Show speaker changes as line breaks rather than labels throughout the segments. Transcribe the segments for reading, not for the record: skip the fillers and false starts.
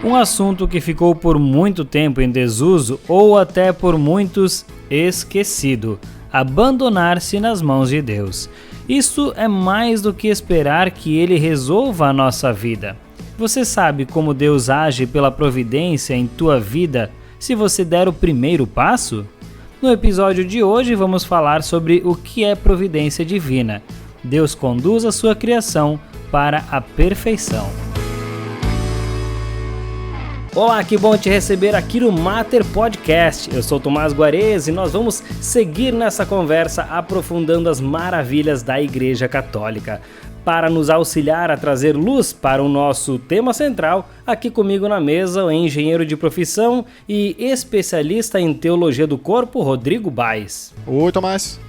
Um assunto que ficou por muito tempo em desuso ou até por muitos esquecido: abandonar-se nas mãos de Deus. Isso é mais do que esperar que Ele resolva a nossa vida. Você sabe como Deus age pela providência em tua vida se você der o primeiro passo? No episódio de hoje vamos falar sobre o que é providência divina. Deus conduz a sua criação para a perfeição. Olá, que bom te receber aqui no Mater Podcast. Eu sou Tomás Guarez e nós vamos seguir nessa conversa aprofundando as maravilhas da Igreja Católica. Para nos auxiliar a trazer luz para o nosso tema central, aqui comigo na mesa o engenheiro de profissão e especialista em teologia do corpo, Rodrigo Baes.
Oi, Tomás.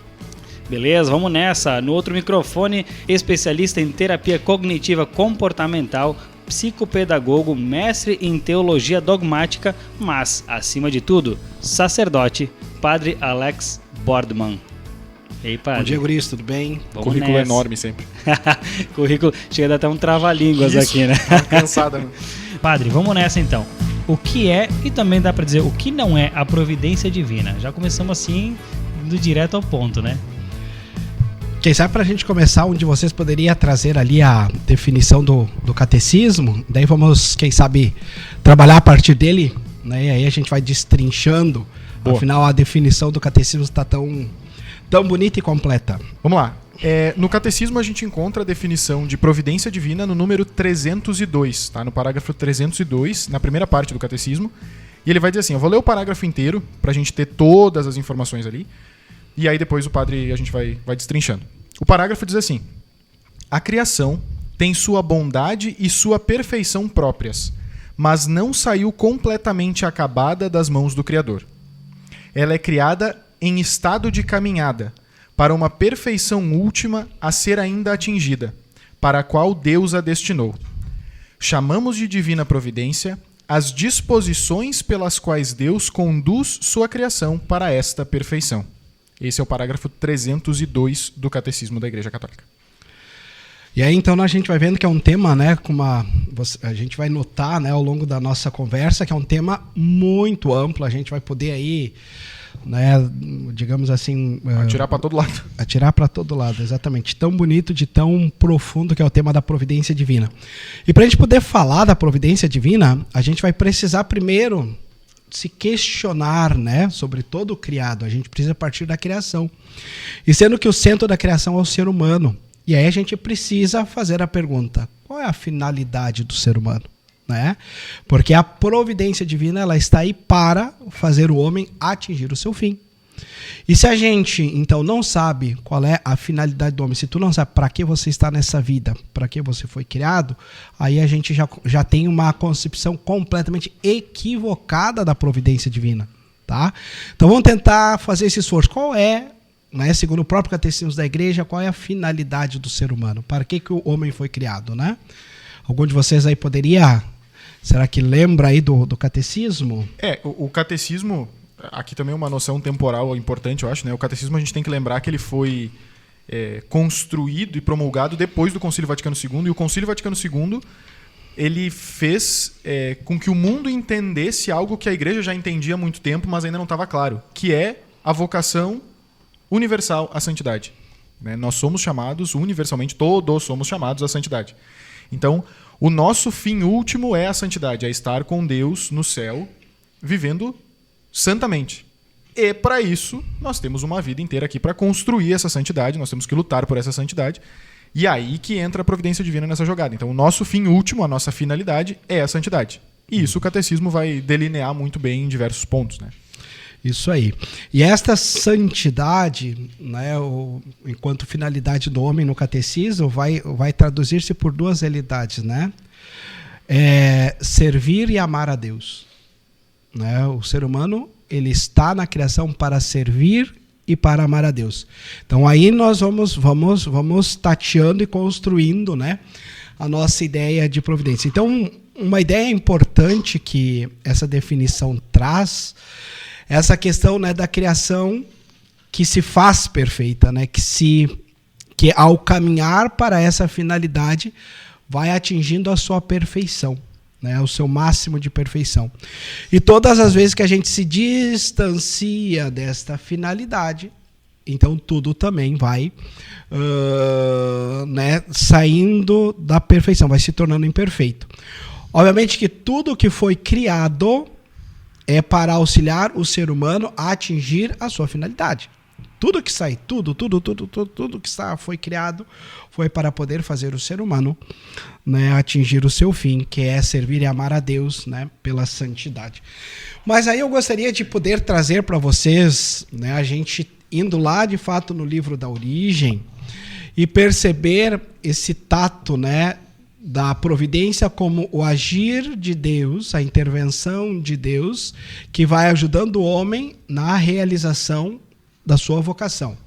Beleza, vamos nessa. No outro microfone, especialista em terapia cognitiva comportamental, psicopedagogo, mestre em teologia dogmática, mas, acima de tudo, sacerdote, Padre Alex Bordman. E aí, padre?
Bom dia, guris, tudo bem?
Vamos
Currículo
nessa.
enorme sempre.
Currículo, chega a dar até um trava-línguas aqui, né?
Tá cansada, né?
Padre, vamos nessa então. O que é, e também dá pra dizer, o que não é a providência divina? Já começamos assim, indo direto ao ponto, né?
Quem sabe pra gente começar, onde vocês poderiam trazer ali a definição do catecismo, daí vamos, quem sabe, trabalhar a partir dele, né? E aí a gente vai destrinchando.
Boa.
Afinal, a definição do catecismo está tão bonita e completa.
Vamos lá. No catecismo a gente encontra a definição de providência divina no número 302, tá? No parágrafo 302, na primeira parte do catecismo. E ele vai dizer assim, eu vou ler o parágrafo inteiro pra gente ter todas as informações ali. E aí depois o padre, a gente vai destrinchando. O parágrafo diz assim: a criação tem sua bondade e sua perfeição próprias, mas não saiu completamente acabada das mãos do Criador. Ela é criada em estado de caminhada, para uma perfeição última a ser ainda atingida, para a qual Deus a destinou. Chamamos de divina providência as disposições pelas quais Deus conduz sua criação para esta perfeição. Esse é o parágrafo 302 do Catecismo da Igreja Católica.
E aí, então, a gente vai vendo que é um tema, né, a gente vai notar, né, ao longo da nossa conversa, que é um tema muito amplo. A gente vai poder aí, né, digamos assim...
Atirar para todo lado.
Atirar para todo lado, exatamente. Tão bonito, de tão profundo que é o tema da providência divina. E para a gente poder falar da providência divina, a gente vai precisar primeiro se questionar, né, sobre todo o criado. A gente precisa partir da criação. E sendo que o centro da criação é o ser humano. E aí a gente precisa fazer a pergunta: qual é a finalidade do ser humano? Né? Porque a providência divina, ela está aí para fazer o homem atingir o seu fim. E se a gente, então, não sabe qual é a finalidade do homem, se tu não sabe para que você está nessa vida, para que você foi criado, aí a gente já tem uma concepção completamente equivocada da providência divina. Tá? Então vamos tentar fazer esse esforço. Qual é, né, segundo o próprio Catecismo da Igreja, qual é a finalidade do ser humano? Para que o homem foi criado? Né? Algum de vocês aí poderia... Será que lembra aí do catecismo?
O catecismo, aqui também é uma noção temporal importante, eu acho, né? O catecismo a gente tem que lembrar que ele foi construído e promulgado depois do Concílio Vaticano II, e o Concílio Vaticano II ele fez com que o mundo entendesse algo que a Igreja já entendia há muito tempo, mas ainda não estava claro, que é a vocação universal à santidade. Né? Nós somos chamados, universalmente, todos somos chamados à santidade. Então, o nosso fim último é a santidade, é estar com Deus no céu, vivendo santamente. E, para isso, nós temos uma vida inteira aqui para construir essa santidade, nós temos que lutar por essa santidade, e aí que entra a providência divina nessa jogada. Então, o nosso fim último, a nossa finalidade, é a santidade. E isso o catecismo vai delinear muito bem em diversos pontos, né?
Isso aí. E esta santidade, né, enquanto finalidade do homem no catecismo, vai traduzir-se por duas realidades, né? Servir e amar a Deus. Né? O ser humano, ele está na criação para servir e para amar a Deus. Então aí nós vamos tateando e construindo, né, a nossa ideia de providência. Então, uma ideia importante que essa definição traz, essa questão, né, da criação que se faz perfeita, né, que ao caminhar para essa finalidade vai atingindo a sua perfeição. né, o seu máximo de perfeição. E todas as vezes que a gente se distancia desta finalidade, então tudo também vai né, saindo da perfeição, vai se tornando imperfeito. Obviamente que tudo que foi criado é para auxiliar o ser humano a atingir a sua finalidade. Tudo que sai, tudo que foi criado foi para poder fazer o ser humano, né, atingir o seu fim, que é servir e amar a Deus, né, pela santidade. Mas aí eu gostaria de poder trazer para vocês, né, a gente indo lá de fato no livro da origem e perceber esse tato, né, da providência como o agir de Deus, a intervenção de Deus, que vai ajudando o homem na realização da sua vocação.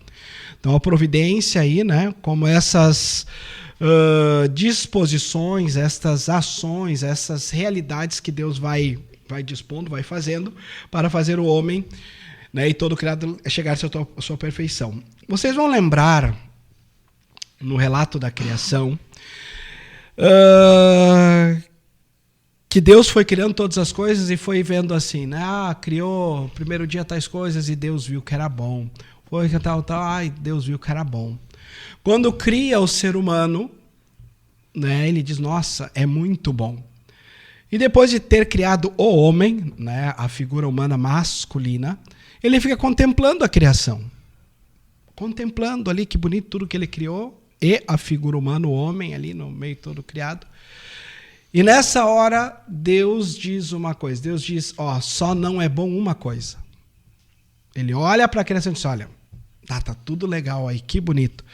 Então a providência aí, né, como essas disposições, estas ações, essas realidades que Deus vai dispondo, vai fazendo para fazer o homem, né, e todo criado chegar à sua perfeição. Vocês vão lembrar no relato da criação que Deus foi criando todas as coisas e foi vendo assim, né? Criou no primeiro dia tais coisas e Deus viu que era bom. Foi tal, e Deus viu que era bom. Quando cria o ser humano, né, ele diz, nossa, é muito bom. E depois de ter criado o homem, né, a figura humana masculina, ele fica contemplando a criação. Contemplando ali, que bonito tudo que ele criou, e a figura humana, o homem ali no meio todo criado. E nessa hora, Deus diz uma coisa. Deus diz, só não é bom uma coisa. Ele olha para a criação e diz, olha, tá tudo legal aí, que bonito.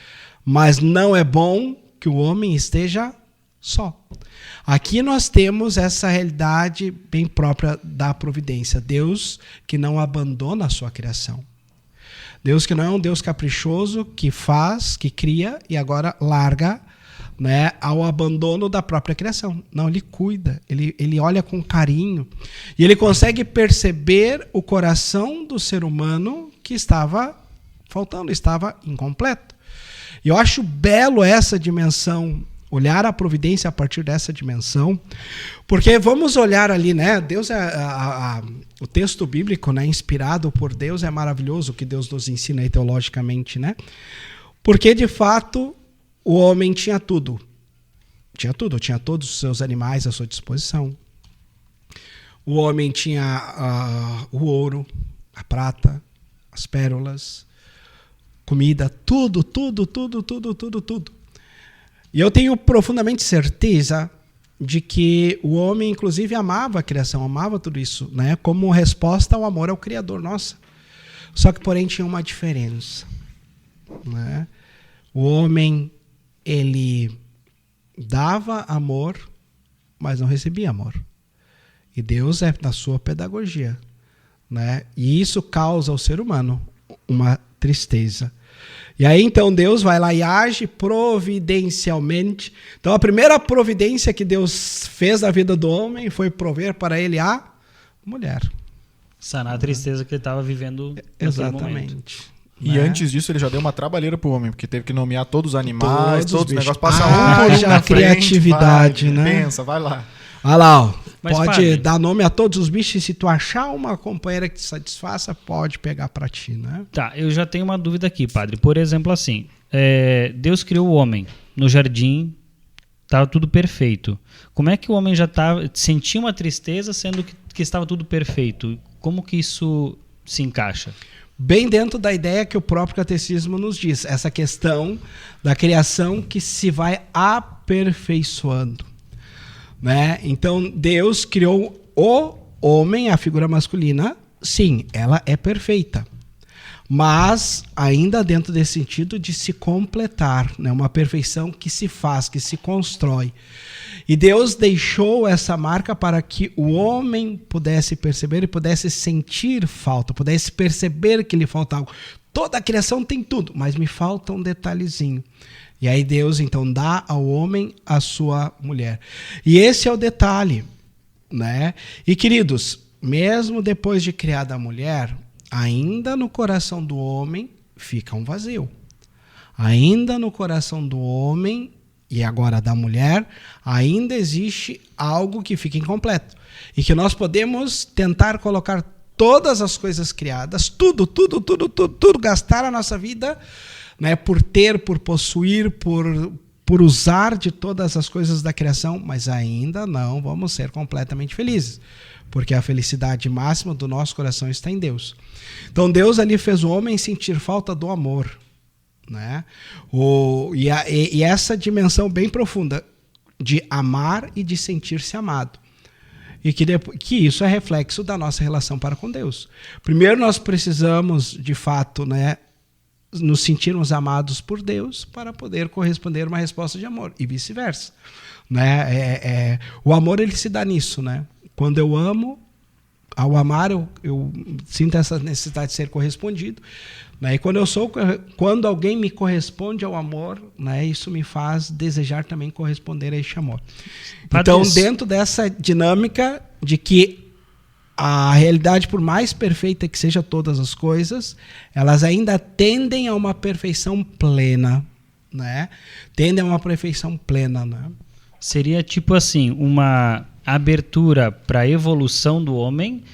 Mas não é bom que o homem esteja só. Aqui nós temos essa realidade bem própria da providência. Deus que não abandona a sua criação. Deus que não é um Deus caprichoso, que faz, que cria e agora larga, né, ao abandono da própria criação. Não, ele cuida, ele olha com carinho e ele consegue perceber o coração do ser humano que estava faltando, estava incompleto. E eu acho belo essa dimensão, olhar a providência a partir dessa dimensão, porque vamos olhar ali, né? Deus o texto bíblico, né, inspirado por Deus, é maravilhoso o que Deus nos ensina aí teologicamente, né? Porque de fato o homem tinha tudo. Tinha todos os seus animais à sua disposição. O homem tinha o ouro, a prata, as pérolas, comida, tudo. E eu tenho profundamente certeza de que o homem, inclusive, amava a criação, amava tudo isso, né? Como resposta ao amor ao Criador. Nossa. Só que, porém, tinha uma diferença, né? O homem, ele dava amor, mas não recebia amor. E Deus é da sua pedagogia, né? E isso causa ao ser humano uma tristeza. E aí, então, Deus vai lá e age providencialmente. Então, a primeira providência que Deus fez na vida do homem foi prover para ele a mulher.
Sanar a tristeza que ele estava vivendo naquele momento.
E antes disso, ele já deu uma trabalheira pro homem, porque teve que nomear todos os animais, todos os negócios, passar um por um na
criatividade,
frente,
né?
Pensa, vai lá.
Olha lá, ó.
Mas,
pode
padre,
dar nome a todos os bichos e se tu achar uma companheira que te satisfaça, pode pegar para ti, né?
Tá, eu já tenho uma dúvida aqui, padre. Por exemplo, assim, Deus criou o homem no jardim, estava tudo perfeito. Como é que o homem já sentia uma tristeza sendo que estava tudo perfeito? Como que isso se encaixa?
Bem dentro da ideia que o próprio catecismo nos diz, essa questão da criação que se vai aperfeiçoando, né? Então, Deus criou o homem, a figura masculina, sim, ela é perfeita, mas ainda dentro desse sentido de se completar, né? Uma perfeição que se faz, que se constrói. E Deus deixou essa marca para que o homem pudesse perceber e pudesse sentir falta, pudesse perceber que lhe falta algo. Toda a criação tem tudo, mas me falta um detalhezinho. E aí Deus, então, dá ao homem a sua mulher. E esse é o detalhe, né? E, queridos, mesmo depois de criada a mulher, ainda no coração do homem fica um vazio. Ainda no coração do homem e agora da mulher, ainda existe algo que fica incompleto. E que nós podemos tentar colocar todas as coisas criadas, tudo, gastar a nossa vida, né, por ter, por possuir, por usar de todas as coisas da criação, mas ainda não vamos ser completamente felizes, porque a felicidade máxima do nosso coração está em Deus. Então Deus ali fez o homem sentir falta do amor, né? E essa dimensão bem profunda de amar e de sentir-se amado. E que isso é reflexo da nossa relação para com Deus. Primeiro nós precisamos, de fato, né, nos sentirmos amados por Deus para poder corresponder uma resposta de amor, e vice-versa. Né? O amor ele se dá nisso. Né? Quando eu amo, ao amar eu sinto essa necessidade de ser correspondido. Né? E quando alguém me corresponde ao amor, né, isso me faz desejar também corresponder a este amor. Então, dentro dessa dinâmica de que a realidade, por mais perfeita que seja todas as coisas, elas ainda tendem a uma perfeição plena, né? Tendem a uma perfeição plena, né?
Seria tipo assim, uma abertura para a evolução do homem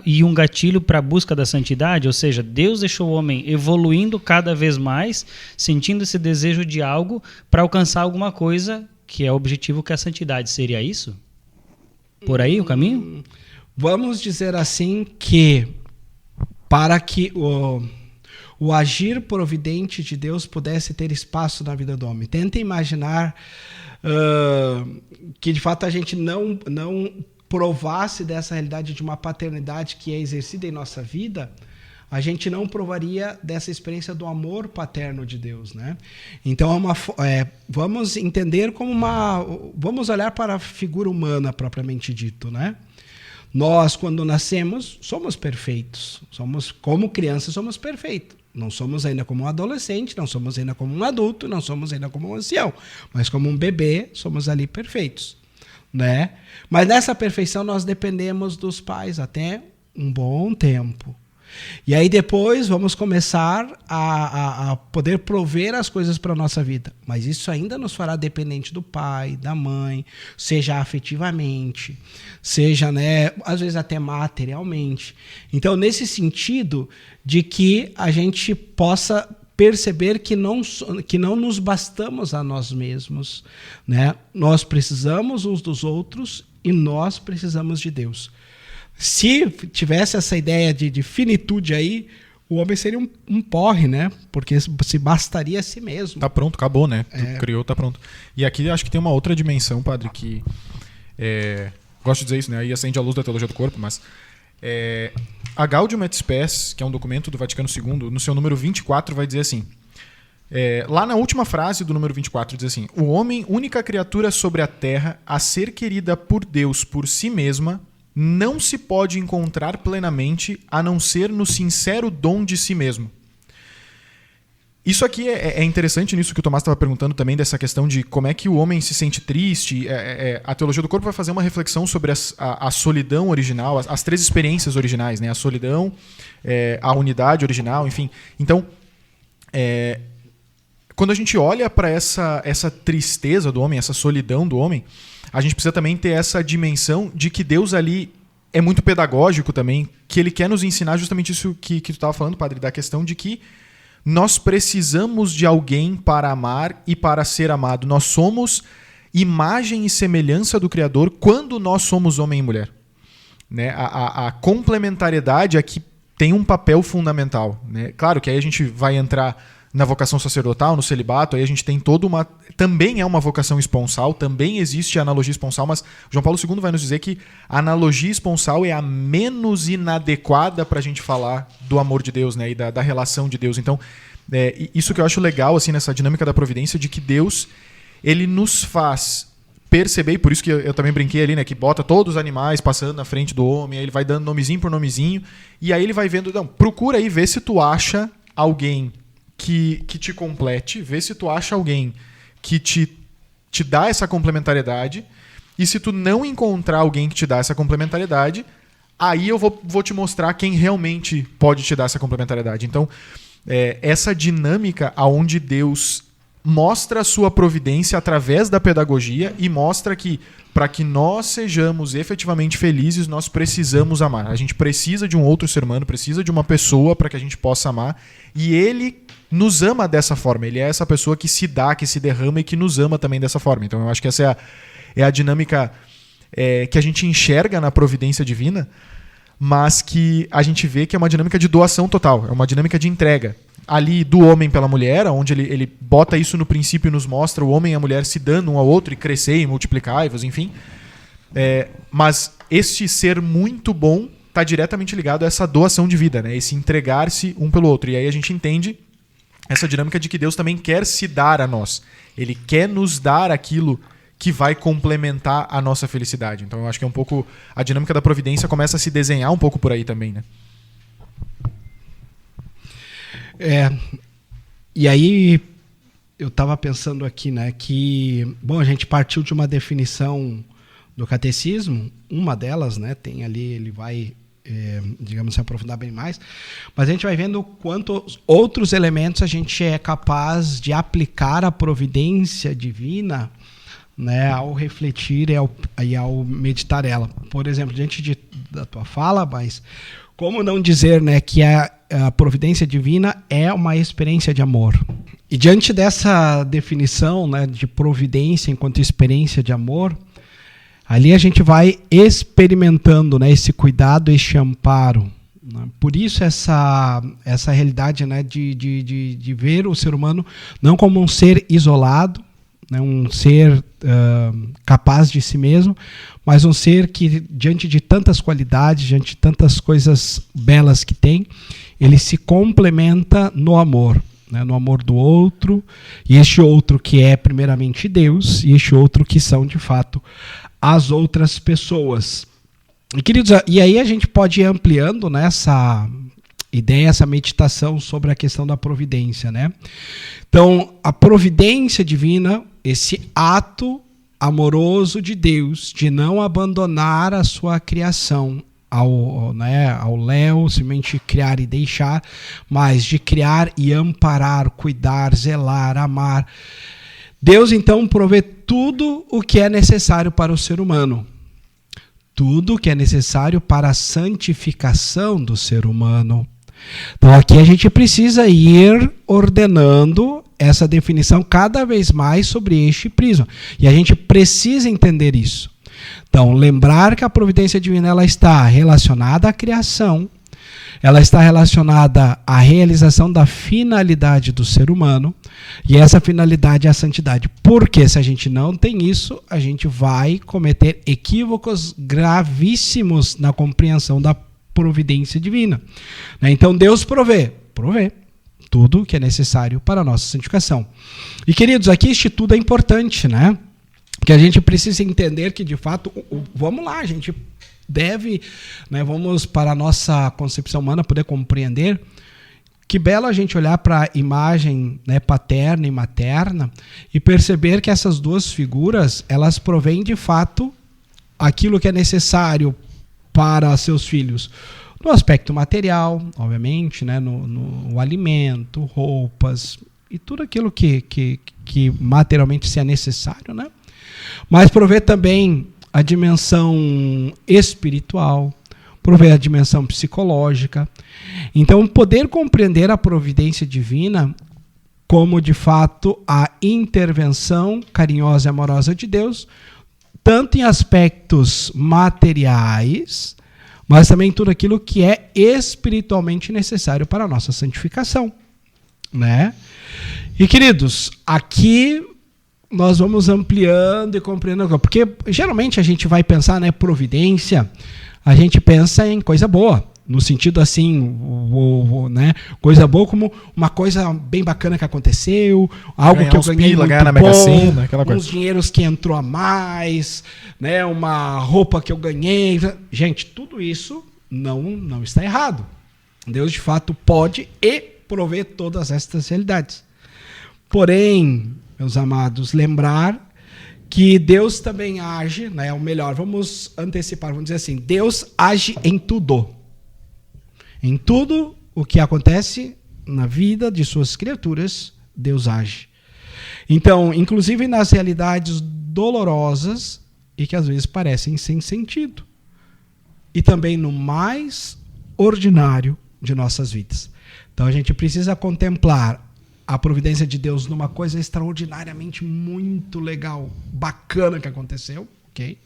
e um gatilho para a busca da santidade, ou seja, Deus deixou o homem evoluindo cada vez mais, sentindo esse desejo de algo para alcançar alguma coisa que é o objetivo, que é a santidade. Seria isso? Por aí o caminho?
Vamos dizer assim que para que o agir providente de Deus pudesse ter espaço na vida do homem. Tenta imaginar que de fato a gente não provasse dessa realidade de uma paternidade que é exercida em nossa vida, a gente não provaria dessa experiência do amor paterno de Deus, né? Então vamos entender vamos olhar para a figura humana propriamente dito, né? Nós, quando nascemos, somos perfeitos. Como crianças, somos perfeitos. Não somos ainda como um adolescente, não somos ainda como um adulto, não somos ainda como um ancião. Mas como um bebê, somos ali perfeitos. Né? Mas nessa perfeição nós dependemos dos pais até um bom tempo. E aí depois vamos começar a poder prover as coisas para a nossa vida. Mas isso ainda nos fará dependente do pai, da mãe, seja afetivamente, seja, né, às vezes até materialmente. Então, nesse sentido de que a gente possa perceber que não nos bastamos a nós mesmos, né? Nós precisamos uns dos outros e nós precisamos de Deus. Se tivesse essa ideia de finitude aí, o homem seria um porre, né? Porque se bastaria a si mesmo.
Tá pronto, acabou, né? Tu criou, tá pronto. E aqui acho que tem uma outra dimensão, padre, que gosto de dizer isso, né? Aí acende a luz da teologia do corpo, mas a Gaudium et Spes, que é um documento do Vaticano II, no seu número 24 vai dizer assim, lá na última frase do número 24 diz assim: o homem, única criatura sobre a terra a ser querida por Deus por si mesma, não se pode encontrar plenamente a não ser no sincero dom de si mesmo. Isso aqui é interessante nisso que o Tomás estava perguntando também, dessa questão de como é que o homem se sente triste. A teologia do corpo vai fazer uma reflexão sobre a solidão original, as três experiências originais, né? A solidão, a unidade original, enfim. Então, quando a gente olha para essa tristeza do homem, essa solidão do homem, a gente precisa também ter essa dimensão de que Deus ali é muito pedagógico também, que ele quer nos ensinar justamente isso que tu estava falando, padre, da questão de que nós precisamos de alguém para amar e para ser amado. Nós somos imagem e semelhança do Criador quando nós somos homem e mulher. Né? A complementariedade aqui tem um papel fundamental. Né? Claro que aí a gente vai entrar na vocação sacerdotal, no celibato, aí a gente tem toda uma... Também é uma vocação esponsal, também existe a analogia esponsal, mas João Paulo II vai nos dizer que a analogia esponsal é a menos inadequada para a gente falar do amor de Deus, né, e da relação de Deus. Então, isso que eu acho legal assim, nessa dinâmica da providência, de que Deus ele nos faz perceber, e por isso que eu também brinquei ali, né, que bota todos os animais passando na frente do homem, aí ele vai dando nomezinho por nomezinho, e aí ele vai vendo, não, procura aí ver se tu acha alguém que te complete, vê se tu acha alguém que te dá essa complementariedade, e se tu não encontrar alguém que te dá essa complementariedade, aí eu vou te mostrar quem realmente pode te dar essa complementariedade. Então, essa dinâmica onde Deus mostra a sua providência através da pedagogia e mostra que para que nós sejamos efetivamente felizes, nós precisamos amar. A gente precisa de um outro ser humano, precisa de uma pessoa para que a gente possa amar. E ele nos ama dessa forma. Ele é essa pessoa que se dá, que se derrama e que nos ama também dessa forma. Então eu acho que essa é a dinâmica que a gente enxerga na providência divina, mas que a gente vê que é uma dinâmica de doação total, é uma dinâmica de entrega. Ali do homem pela mulher, onde ele bota isso no princípio e nos mostra o homem e a mulher se dando um ao outro e crescer e multiplicar-vos, enfim. Mas este ser muito bom está diretamente ligado a essa doação de vida, né? Esse entregar-se um pelo outro. E aí a gente entende essa dinâmica de que Deus também quer se dar a nós. Ele quer nos dar aquilo que vai complementar a nossa felicidade. Então eu acho que é um pouco... A dinâmica da providência começa a se desenhar um pouco por aí também, né?
E aí eu estava pensando aqui, né, que, bom, a gente partiu de uma definição do catecismo, uma delas, né, tem ali, ele vai, digamos, se aprofundar bem mais, mas a gente vai vendo quantos outros elementos a gente é capaz de aplicar a providência divina, né, ao refletir e ao meditar ela. Por exemplo, diante da tua fala, mas como não dizer, né, que a providência divina é uma experiência de amor? E diante dessa definição, né, de providência enquanto experiência de amor, ali a gente vai experimentando, né, esse cuidado, esse amparo. Né? Por isso essa realidade, né, de ver o ser humano não como um ser isolado, né, um ser capaz de si mesmo, mas um ser que, diante de tantas qualidades, diante de tantas coisas belas que tem, ele se complementa no amor, né, no amor do outro, e este outro que é primeiramente Deus, e este outro que são, de fato, as outras pessoas. E, queridos, e aí a gente pode ir ampliando nessa ideia, essa meditação sobre a questão da providência, né? Então, a providência divina, esse ato amoroso de Deus de não abandonar a sua criação ao léu, simplesmente criar e deixar, mas de criar e amparar, cuidar, zelar, amar. Deus, então, provê tudo o que é necessário para o ser humano. Tudo o que é necessário para a santificação do ser humano. Então aqui a gente precisa ir ordenando essa definição cada vez mais sobre este prisma. E a gente precisa entender isso. Então, lembrar que a providência divina ela está relacionada à criação, ela está relacionada à realização da finalidade do ser humano, e essa finalidade é a santidade. Porque se a gente não tem isso, a gente vai cometer equívocos gravíssimos na compreensão da providência divina. Então Deus provê tudo que é necessário para a nossa santificação. E, queridos, aqui este tudo é importante, né? Porque a gente precisa entender que, de fato, vamos lá, a gente deve, né, vamos para a nossa concepção humana poder compreender que belo a gente olhar para a imagem, né, paterna e materna e perceber que essas duas figuras, elas provêm, de fato, aquilo que é necessário para seus filhos, no aspecto material, obviamente, né, no alimento, roupas e tudo aquilo que materialmente se é necessário, né? Mas prover também a dimensão espiritual, prover a dimensão psicológica. Então, poder compreender a providência divina como, de fato, a intervenção carinhosa e amorosa de Deus, tanto em aspectos materiais, mas também tudo aquilo que é espiritualmente necessário para a nossa santificação, né? E, queridos, aqui nós vamos ampliando e compreendendo, porque geralmente a gente vai pensar, né, providência, a gente pensa em coisa boa, no sentido assim, né, coisa boa como uma coisa bem bacana que aconteceu, algo ganhar que eu ganhei pila, muito
na Mega Sena, aquela coisa.
Uns dinheiros que entrou a mais, né, uma roupa que eu ganhei. Gente, tudo isso não está errado. Deus, de fato, pode e provê todas estas realidades. Porém, meus amados, lembrar que Deus também age, né, ou melhor, vamos antecipar, vamos dizer assim, Deus age em tudo. Em tudo o que acontece na vida de suas criaturas, Deus age. Então, inclusive nas realidades dolorosas e que às vezes parecem sem sentido. E também no mais ordinário de nossas vidas. Então a gente precisa contemplar a providência de Deus numa coisa extraordinariamente muito legal, bacana que aconteceu, ok?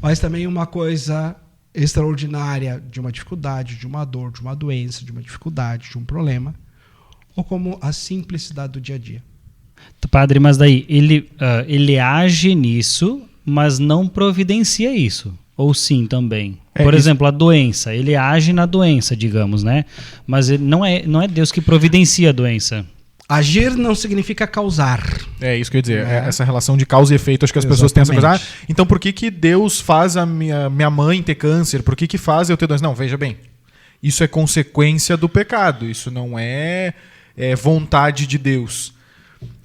Mas também uma coisa extraordinária de uma dificuldade, de uma dor, de uma doença, de uma dificuldade, de um problema, ou como a simplicidade do dia a dia.
Padre, mas daí ele age nisso, mas não providencia isso. Ou sim também. Por exemplo, a doença. Ele age na doença, digamos, né? Mas ele não é Deus que providencia a doença.
Agir não significa causar.
É isso que eu ia dizer. Essa relação de causa e efeito. Acho que as pessoas têm essa coisa. Então por que Deus faz a minha mãe ter câncer? Por que faz eu ter doença? Não, veja bem. Isso é consequência do pecado. Isso não é vontade de Deus.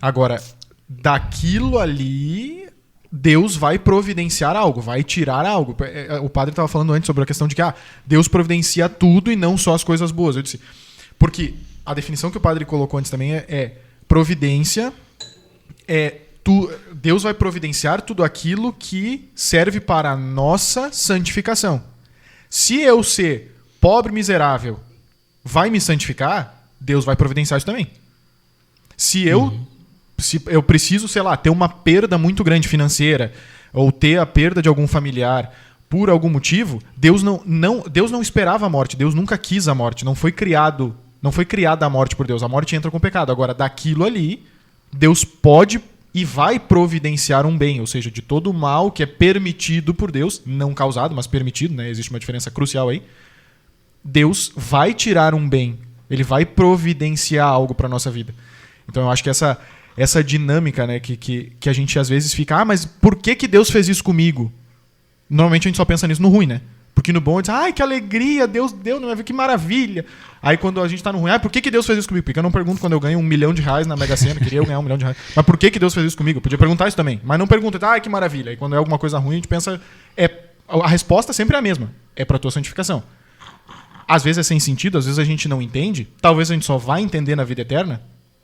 Agora, daquilo ali, Deus vai providenciar algo, vai tirar algo. O padre estava falando antes sobre a questão de que Deus providencia tudo e não só as coisas boas. Eu disse, porque a definição que o padre colocou antes também é providência, Deus vai providenciar tudo aquilo que serve para a nossa santificação. Se eu ser pobre e miserável vai me santificar, Deus vai providenciar isso também. Se eu preciso, sei lá, ter uma perda muito grande financeira ou ter a perda de algum familiar por algum motivo, Deus não esperava a morte, Deus nunca quis a morte, não foi criada a morte por Deus, a morte entra com o pecado. Agora, daquilo ali, Deus pode e vai providenciar um bem, ou seja, de todo o mal que é permitido por Deus, não causado, mas permitido, né? Existe uma diferença crucial aí. Deus vai tirar um bem, ele vai providenciar algo para a nossa vida. Então eu acho que essa dinâmica, né, que a gente às vezes fica, mas por que Deus fez isso comigo? Normalmente a gente só pensa nisso no ruim, né? Porque no bom a gente diz, que alegria, Deus deu, não é? Que maravilha. Aí quando a gente tá no ruim, por que Deus fez isso comigo? Porque eu não pergunto quando eu ganho R$1 milhão na Mega Sena, queria eu ganhar R$1 milhão. Mas por que Deus fez isso comigo? Eu podia perguntar isso também. Mas não pergunta, que maravilha. Aí quando é alguma coisa ruim, a gente pensa, a resposta sempre é a mesma. É pra tua santificação. Às vezes é sem sentido, às vezes a gente não entende. Talvez a gente só vai entender na vida eterna.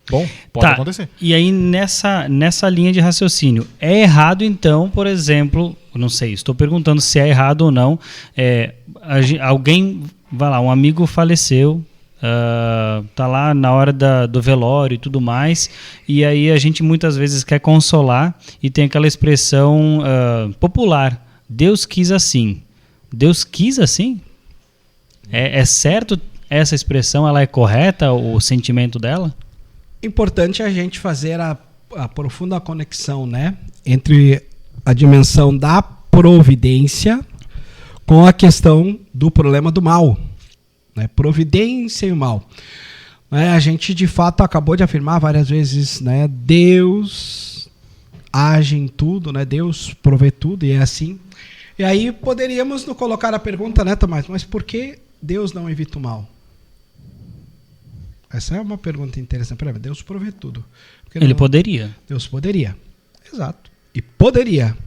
Bom, pode acontecer. E aí,
nessa linha de raciocínio, é errado, então, por exemplo, não sei, estou perguntando se é errado ou não, alguém, vai lá, um amigo faleceu, tá lá na hora do velório e tudo mais, e aí a gente muitas vezes quer consolar e tem aquela expressão popular, Deus quis assim. Deus quis assim? É certo essa expressão, ela é correta, o sentimento dela?
Importante a gente fazer a profunda conexão, né, entre a dimensão da providência com a questão do problema do mal, né, providência e o mal. A gente de fato acabou de afirmar várias vezes, né, Deus age em tudo, né, Deus provê tudo e é assim. E aí poderíamos nos colocar a pergunta, né, Tomás, mas por que Deus não evita o mal? Essa é uma pergunta interessante. Deus provê tudo.
Ele poderia.
Deus poderia. Exato. E poderia.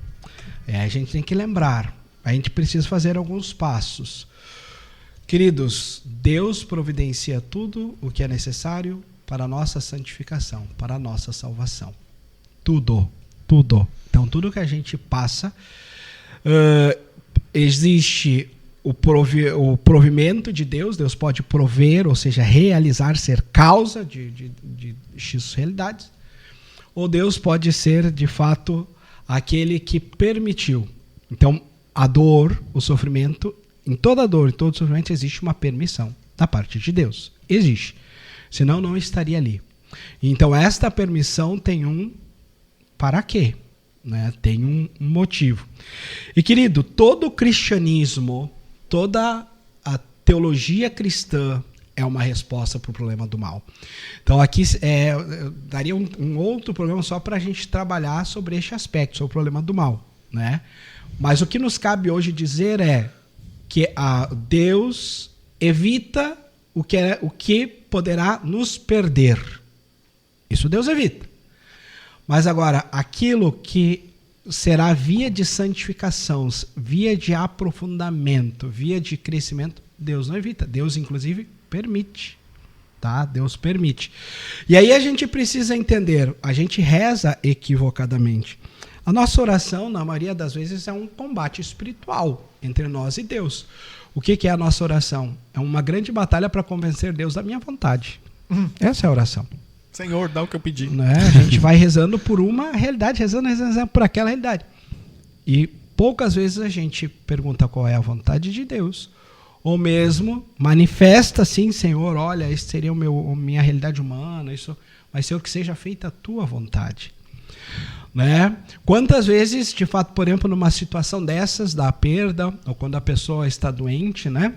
A gente tem que lembrar. A gente precisa fazer alguns passos. Queridos, Deus providencia tudo o que é necessário para a nossa santificação, para a nossa salvação. Tudo. Tudo. Então, tudo que a gente passa, existe o provimento de Deus. Deus pode prover, ou seja, realizar, ser causa de X realidades. Ou Deus pode ser, de fato, aquele que permitiu. Então, a dor, o sofrimento, em toda dor, em todo sofrimento, existe uma permissão da parte de Deus. Existe. Senão, não estaria ali. Então, esta permissão tem um para quê? Né? Tem um motivo. E, querido, todo o cristianismo, toda a teologia cristã é uma resposta para o problema do mal. Então aqui eu daria um outro programa só para a gente trabalhar sobre este aspecto, sobre o problema do mal, né? Mas o que nos cabe hoje dizer é que Deus evita o que poderá nos perder. Isso Deus evita. Mas agora, aquilo que será via de santificação, via de aprofundamento, via de crescimento, Deus não evita. Deus, inclusive, permite. tá? Deus permite. E aí a gente precisa entender, a gente reza equivocadamente. A nossa oração, na maioria das vezes, é um combate espiritual entre nós e Deus. O que é a nossa oração? É uma grande batalha para convencer Deus da minha vontade. Essa é a oração.
Senhor, dá o que eu pedi.
Né? A gente vai rezando por uma realidade, rezando por aquela realidade. E poucas vezes a gente pergunta qual é a vontade de Deus. Ou mesmo manifesta assim, Senhor, olha, isso seria minha realidade humana, isso, mas Senhor, que seja feita a tua vontade. Né? Quantas vezes, de fato, por exemplo, numa situação dessas, da perda, ou quando a pessoa está doente, né?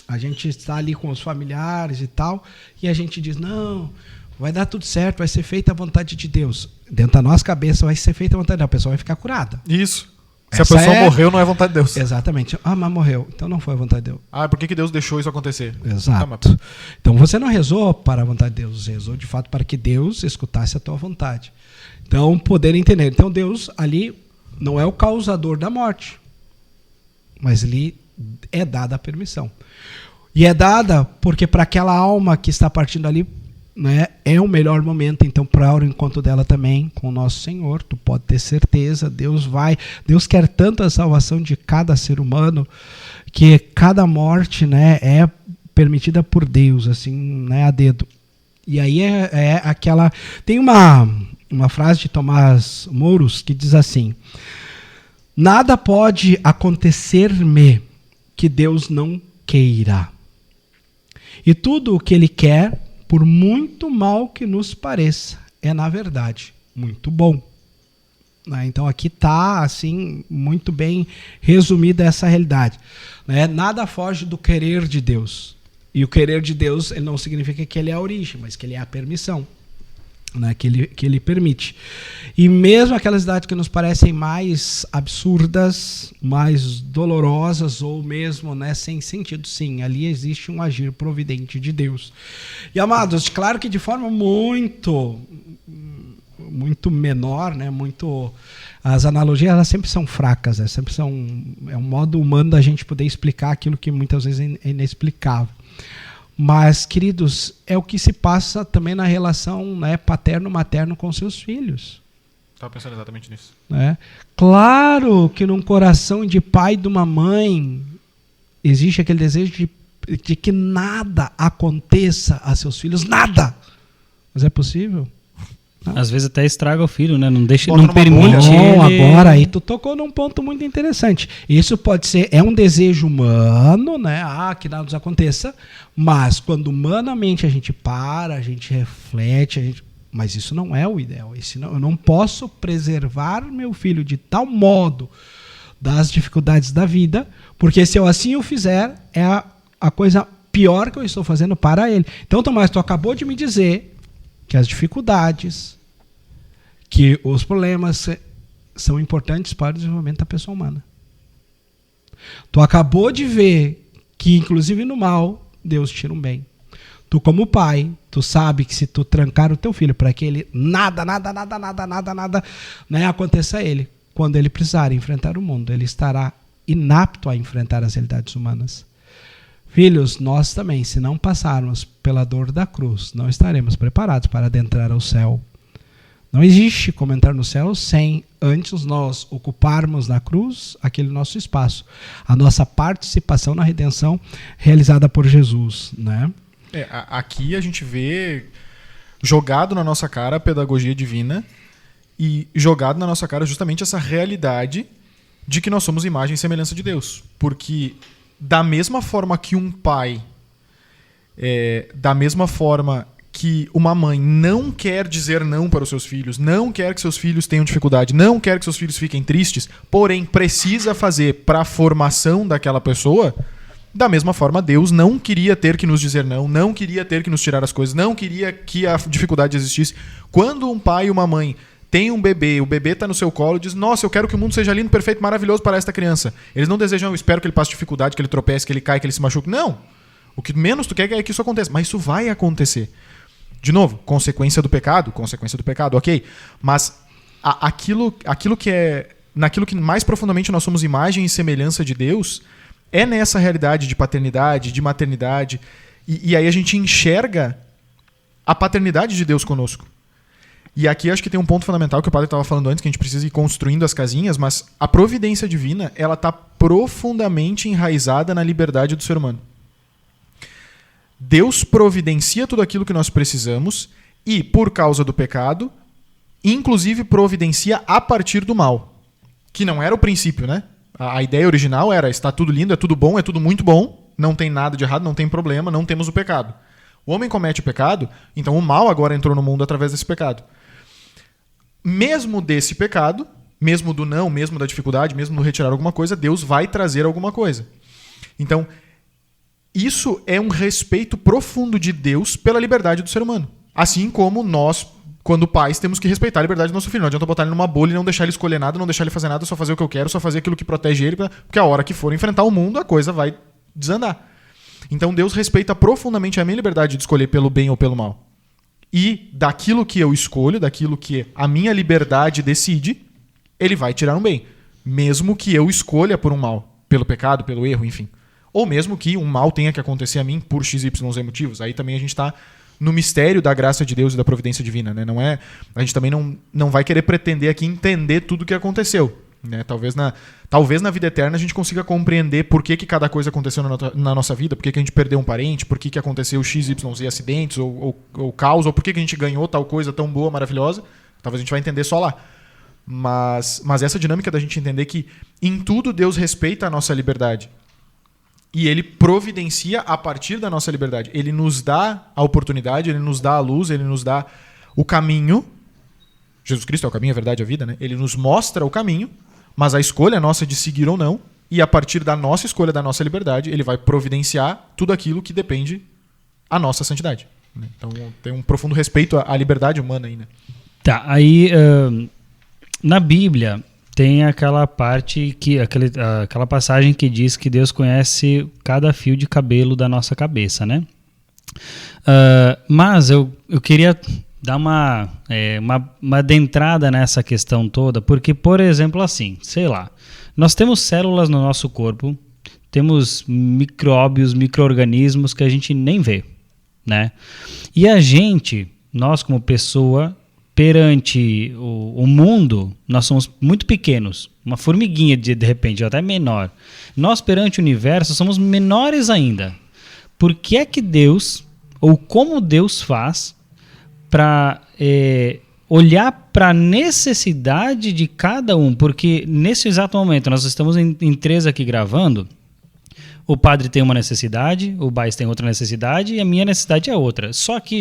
A gente está ali com os familiares e tal, e a gente diz, não, vai dar tudo certo, vai ser feita a vontade de Deus. Dentro da nossa cabeça vai ser feita a vontade de Deus, a pessoa vai ficar curada.
Isso. Se a pessoa morreu, não é vontade de Deus.
Exatamente. Ah, mas morreu. Então não foi a vontade de Deus.
Ah, por que Deus deixou isso acontecer?
Exato. Então você não rezou para a vontade de Deus, você rezou de fato para que Deus escutasse a tua vontade. Então, poder entender. Então Deus ali não é o causador da morte, mas lhe é dada a permissão. E é dada porque para aquela alma que está partindo ali, né, é o melhor momento, então, para o encontro dela também com o nosso Senhor. Tu pode ter certeza, Deus quer tanto a salvação de cada ser humano, que cada morte, né, é permitida por Deus, assim, né, a dedo. E aí é aquela... Tem uma frase de Tomás Mouros que diz assim: nada pode acontecer-me que Deus não queira. E tudo o que Ele quer, por muito mal que nos pareça, é, na verdade, muito bom. Então aqui está assim, muito bem resumida essa realidade. Nada foge do querer de Deus. E o querer de Deus ele não significa que Ele é a origem, mas que Ele é a permissão. Que ele permite. E mesmo aquelas idades que nos parecem mais absurdas, mais dolorosas, ou mesmo, né, sem sentido, sim, ali existe um agir providente de Deus. E, amados, claro que de forma muito menor, né, as analogias elas sempre são fracas, sempre é um modo humano da gente poder explicar aquilo que muitas vezes é inexplicável. Mas, queridos, é o que se passa também na relação, né, paterno-materno com seus filhos.
Estava pensando exatamente nisso.
Claro que num coração de pai e de uma mãe existe aquele desejo de que nada aconteça a seus filhos, nada. Mas é possível?
Às vezes até estraga o filho, né? Não deixa,
não
permite ele...
Agora aí tu tocou num ponto muito interessante. Isso pode ser, é um desejo humano, né? Que nada nos aconteça, mas quando humanamente a gente para, a gente reflete, mas isso não é o ideal. Eu não posso preservar meu filho de tal modo das dificuldades da vida, porque se eu assim o fizer, é a coisa pior que eu estou fazendo para ele. Então, Tomás, tu acabou de me dizer que as dificuldades, que os problemas são importantes para o desenvolvimento da pessoa humana. Tu acabou de ver que, inclusive no mal, Deus tira um bem. Tu, como pai, tu sabe que se tu trancar o teu filho para que ele nada, né, aconteça a ele, quando ele precisar enfrentar o mundo, ele estará inapto a enfrentar as realidades humanas. Filhos, nós também, se não passarmos pela dor da cruz, não estaremos preparados para adentrar ao céu. Não existe como entrar no céu sem antes nós ocuparmos na cruz aquele nosso espaço, a nossa participação na redenção realizada por Jesus, né?
Aqui a gente vê jogado na nossa cara a pedagogia divina e jogado na nossa cara justamente essa realidade de que nós somos imagem e semelhança de Deus. Porque da mesma forma que um pai, da mesma forma que uma mãe não quer dizer não para os seus filhos, não quer que seus filhos tenham dificuldade, não quer que seus filhos fiquem tristes, porém precisa fazer para a formação daquela pessoa, da mesma forma Deus não queria ter que nos dizer não queria ter que nos tirar as coisas, não queria que a dificuldade existisse. Quando um pai e uma mãe tem um bebê, o bebê está no seu colo e diz, nossa, eu quero que o mundo seja lindo, perfeito, maravilhoso para esta criança. Eles não desejam, eu espero que ele passe dificuldade, que ele tropece, que ele caia, que ele se machuque. Não. O que menos tu quer é que isso aconteça. Mas isso vai acontecer. De novo, consequência do pecado, ok. Mas aquilo que é... Naquilo que mais profundamente nós somos imagem e semelhança de Deus, é nessa realidade de paternidade, de maternidade. E aí a gente enxerga a paternidade de Deus conosco. E aqui acho que tem um ponto fundamental que o padre estava falando antes, que a gente precisa ir construindo as casinhas, mas a providência divina, ela está profundamente enraizada na liberdade do ser humano. Deus providencia tudo aquilo que nós precisamos e, por causa do pecado, inclusive providencia a partir do mal. Que não era o princípio, né? A ideia original era, está tudo lindo, é tudo bom, é tudo muito bom, não tem nada de errado, não tem problema, não temos o pecado. O homem comete o pecado, então o mal agora entrou no mundo através desse pecado. Mesmo desse pecado, mesmo do não, mesmo da dificuldade, mesmo do retirar alguma coisa, Deus vai trazer alguma coisa. Então, isso é um respeito profundo de Deus pela liberdade do ser humano. Assim como nós, quando pais, temos que respeitar a liberdade do nosso filho. Não adianta botar ele numa bolha e não deixar ele escolher nada, não deixar ele fazer nada, só fazer o que eu quero, só fazer aquilo que protege ele, porque a hora que for enfrentar o mundo, a coisa vai desandar. Então Deus respeita profundamente a minha liberdade de escolher pelo bem ou pelo mal. E daquilo que eu escolho, daquilo que a minha liberdade decide, ele vai tirar um bem. Mesmo que eu escolha por um mal, pelo pecado, pelo erro, enfim. Ou mesmo que um mal tenha que acontecer a mim por XYZ motivos. Aí também a gente está no mistério da graça de Deus e da providência divina. Né? Não é, a gente também não vai querer pretender aqui entender tudo o que aconteceu. Né? Talvez na vida eterna a gente consiga compreender por que cada coisa aconteceu na nossa vida, por que a gente perdeu um parente, por que aconteceu XYZ acidentes ou caos, ou por que a gente ganhou tal coisa tão boa, maravilhosa. Talvez a gente vai entender só lá. Mas essa dinâmica da gente entender que em tudo Deus respeita a nossa liberdade. E ele providencia a partir da nossa liberdade. Ele nos dá a oportunidade, ele nos dá a luz, ele nos dá o caminho. Jesus Cristo é o caminho, a verdade e a vida, né? Ele nos mostra o caminho, mas a escolha é nossa de seguir ou não. E a partir da nossa escolha, da nossa liberdade, ele vai providenciar tudo aquilo que depende da nossa santidade. Né? Então tem um profundo respeito à liberdade humana aí, né?
Tá, aí na Bíblia tem aquela parte aquela passagem que diz que Deus conhece cada fio de cabelo da nossa cabeça, né? Mas eu queria dar uma adentrada nessa questão toda, porque, por exemplo, assim, sei lá, nós temos células no nosso corpo, temos micróbios, micro-organismos que a gente nem vê, né? E nós como pessoa, perante o mundo, nós somos muito pequenos, uma formiguinha de repente, ou até menor. Nós perante o universo somos menores ainda. Por que é que Deus, ou como Deus faz para olhar para a necessidade de cada um? Porque nesse exato momento, nós estamos em 3 aqui gravando, o padre tem uma necessidade, o Baez tem outra necessidade e a minha necessidade é outra. Só que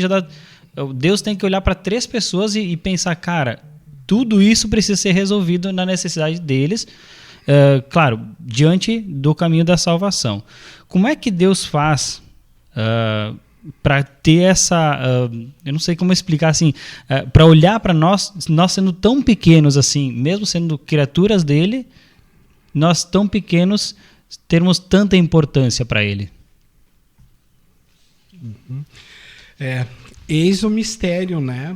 Deus tem que olhar para 3 pessoas e pensar, cara, tudo isso precisa ser resolvido na necessidade deles, claro, diante do caminho da salvação. Como é que Deus faz para ter essa, eu não sei como explicar assim, para olhar para nós sendo tão pequenos assim, mesmo sendo criaturas dele, nós tão pequenos termos tanta importância para ele?
Eis o mistério, né,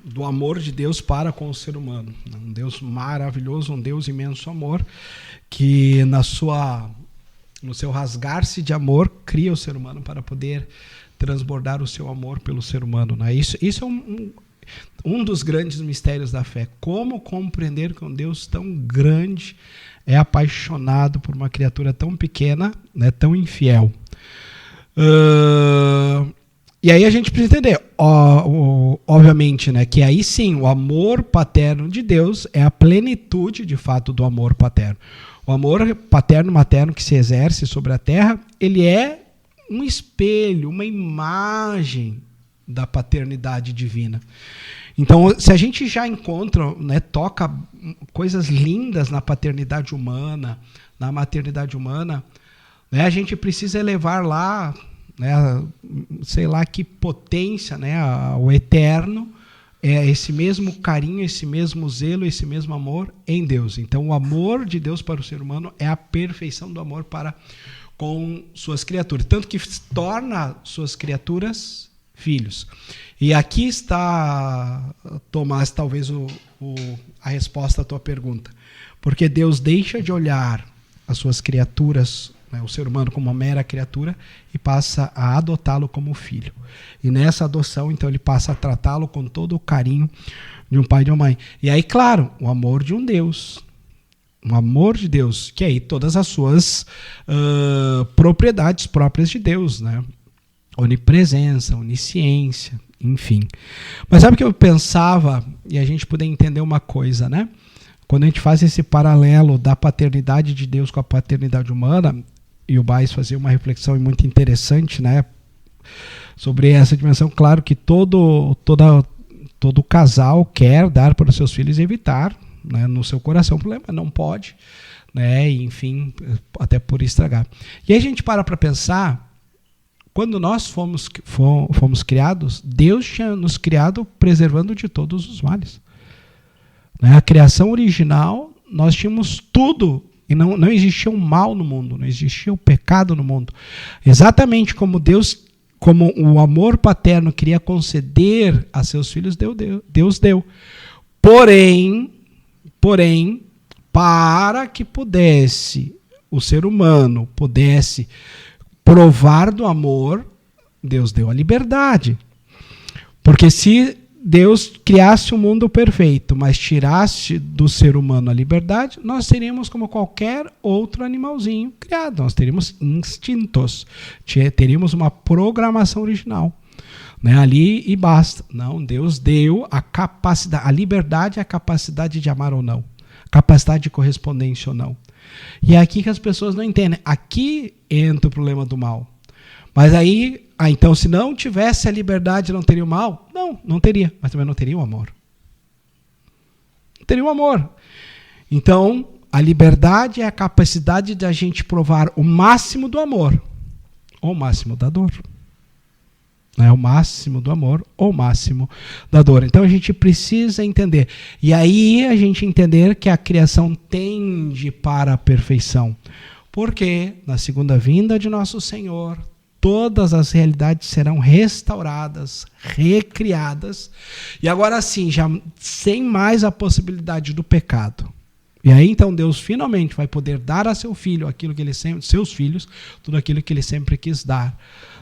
do amor de Deus para com o ser humano. Um Deus maravilhoso, um Deus imenso amor, que no seu rasgar-se de amor, cria o ser humano para poder transbordar o seu amor pelo ser humano. Né? Isso é um dos grandes mistérios da fé. Como compreender que um Deus tão grande é apaixonado por uma criatura tão pequena, né, tão infiel. E aí a gente precisa entender, obviamente, né, que aí sim, o amor paterno de Deus é a plenitude, de fato, do amor paterno. O amor paterno-materno que se exerce sobre a terra, ele é um espelho, uma imagem da paternidade divina. Então, se a gente já encontra, né, toca coisas lindas na paternidade humana, na maternidade humana, né, a gente precisa elevar lá, né, sei lá que potência, né, o eterno, esse mesmo carinho, esse mesmo zelo, esse mesmo amor em Deus. Então, o amor de Deus para o ser humano é a perfeição do amor para com suas criaturas. Tanto que torna suas criaturas filhos. E aqui está, Tomás, talvez a resposta à tua pergunta. Porque Deus deixa de olhar as suas criaturas, né, o ser humano como uma mera criatura e passa a adotá-lo como filho. E nessa adoção, então, ele passa a tratá-lo com todo o carinho de um pai e de uma mãe. E aí, claro, o amor de um Deus. Um amor de Deus, que aí todas as suas propriedades próprias de Deus, né? Onipresença, onisciência, enfim. Mas sabe o que eu pensava, e a gente poder entender uma coisa, né? Quando a gente faz esse paralelo da paternidade de Deus com a paternidade humana, e o Baez fazia uma reflexão muito interessante, né? Sobre essa dimensão, claro que todo casal quer dar para os seus filhos e evitar, né, no seu coração o problema, não pode, né? Enfim, até por estragar. E aí a gente para pensar, quando nós fomos criados, Deus tinha nos criado preservando de todos os males. A criação original, nós tínhamos tudo, e não existia o mal no mundo, não existia o pecado no mundo. Exatamente como Deus, como o amor paterno queria conceder a seus filhos, Deus deu. Porém, para que o ser humano pudesse provar do amor, Deus deu a liberdade. Porque se Deus criasse um mundo perfeito, mas tirasse do ser humano a liberdade, nós seríamos como qualquer outro animalzinho criado. Nós teríamos instintos, teríamos uma programação original, né, ali e basta. Não, Deus deu a capacidade, a liberdade e a capacidade de amar ou não, capacidade de correspondência ou não. E é aqui que as pessoas não entendem. Aqui entra o problema do mal. Mas aí, então, se não tivesse a liberdade, não teria o mal? Não teria. Mas também não teria o amor. Não teria o amor. Então, a liberdade é a capacidade de a gente provar o máximo do amor ou o máximo da dor. Não é o máximo do amor ou o máximo da dor. Então a gente precisa entender. E aí a gente entender que a criação tende para a perfeição. Porque na segunda vinda de nosso Senhor, todas as realidades serão restauradas, recriadas. E agora sim, já sem mais a possibilidade do pecado. E aí então Deus finalmente vai poder dar a seu filho aquilo que ele sempre, seus filhos, tudo aquilo que ele sempre quis dar.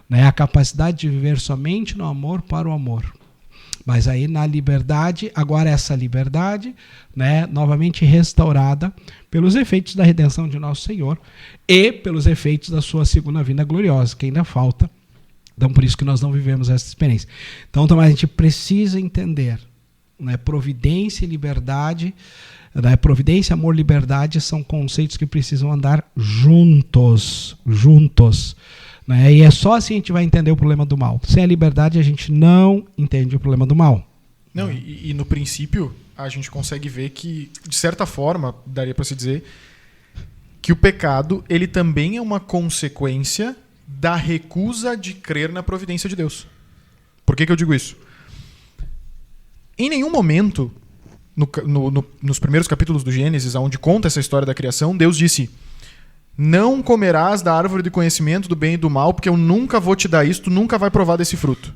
Né, a capacidade de viver somente no amor para o amor. Mas aí na liberdade, agora essa liberdade, né, novamente restaurada pelos efeitos da redenção de nosso Senhor e pelos efeitos da sua segunda vinda gloriosa, que ainda falta. Então por isso que nós não vivemos essa experiência. Então também a gente precisa entender, né, providência e liberdade, né, providência, amor, liberdade são conceitos que precisam andar juntos. Né? E é só assim a gente vai entender o problema do mal. Sem a liberdade a gente não entende o problema do mal.
Não, e no princípio a gente consegue ver que, de certa forma, daria para se dizer que o pecado ele também é uma consequência da recusa de crer na providência de Deus. Por que eu digo isso? Em nenhum momento, nos primeiros capítulos do Gênesis, onde conta essa história da criação, Deus disse: não comerás da árvore de conhecimento do bem e do mal, porque eu nunca vou te dar isso, tu nunca vai provar desse fruto.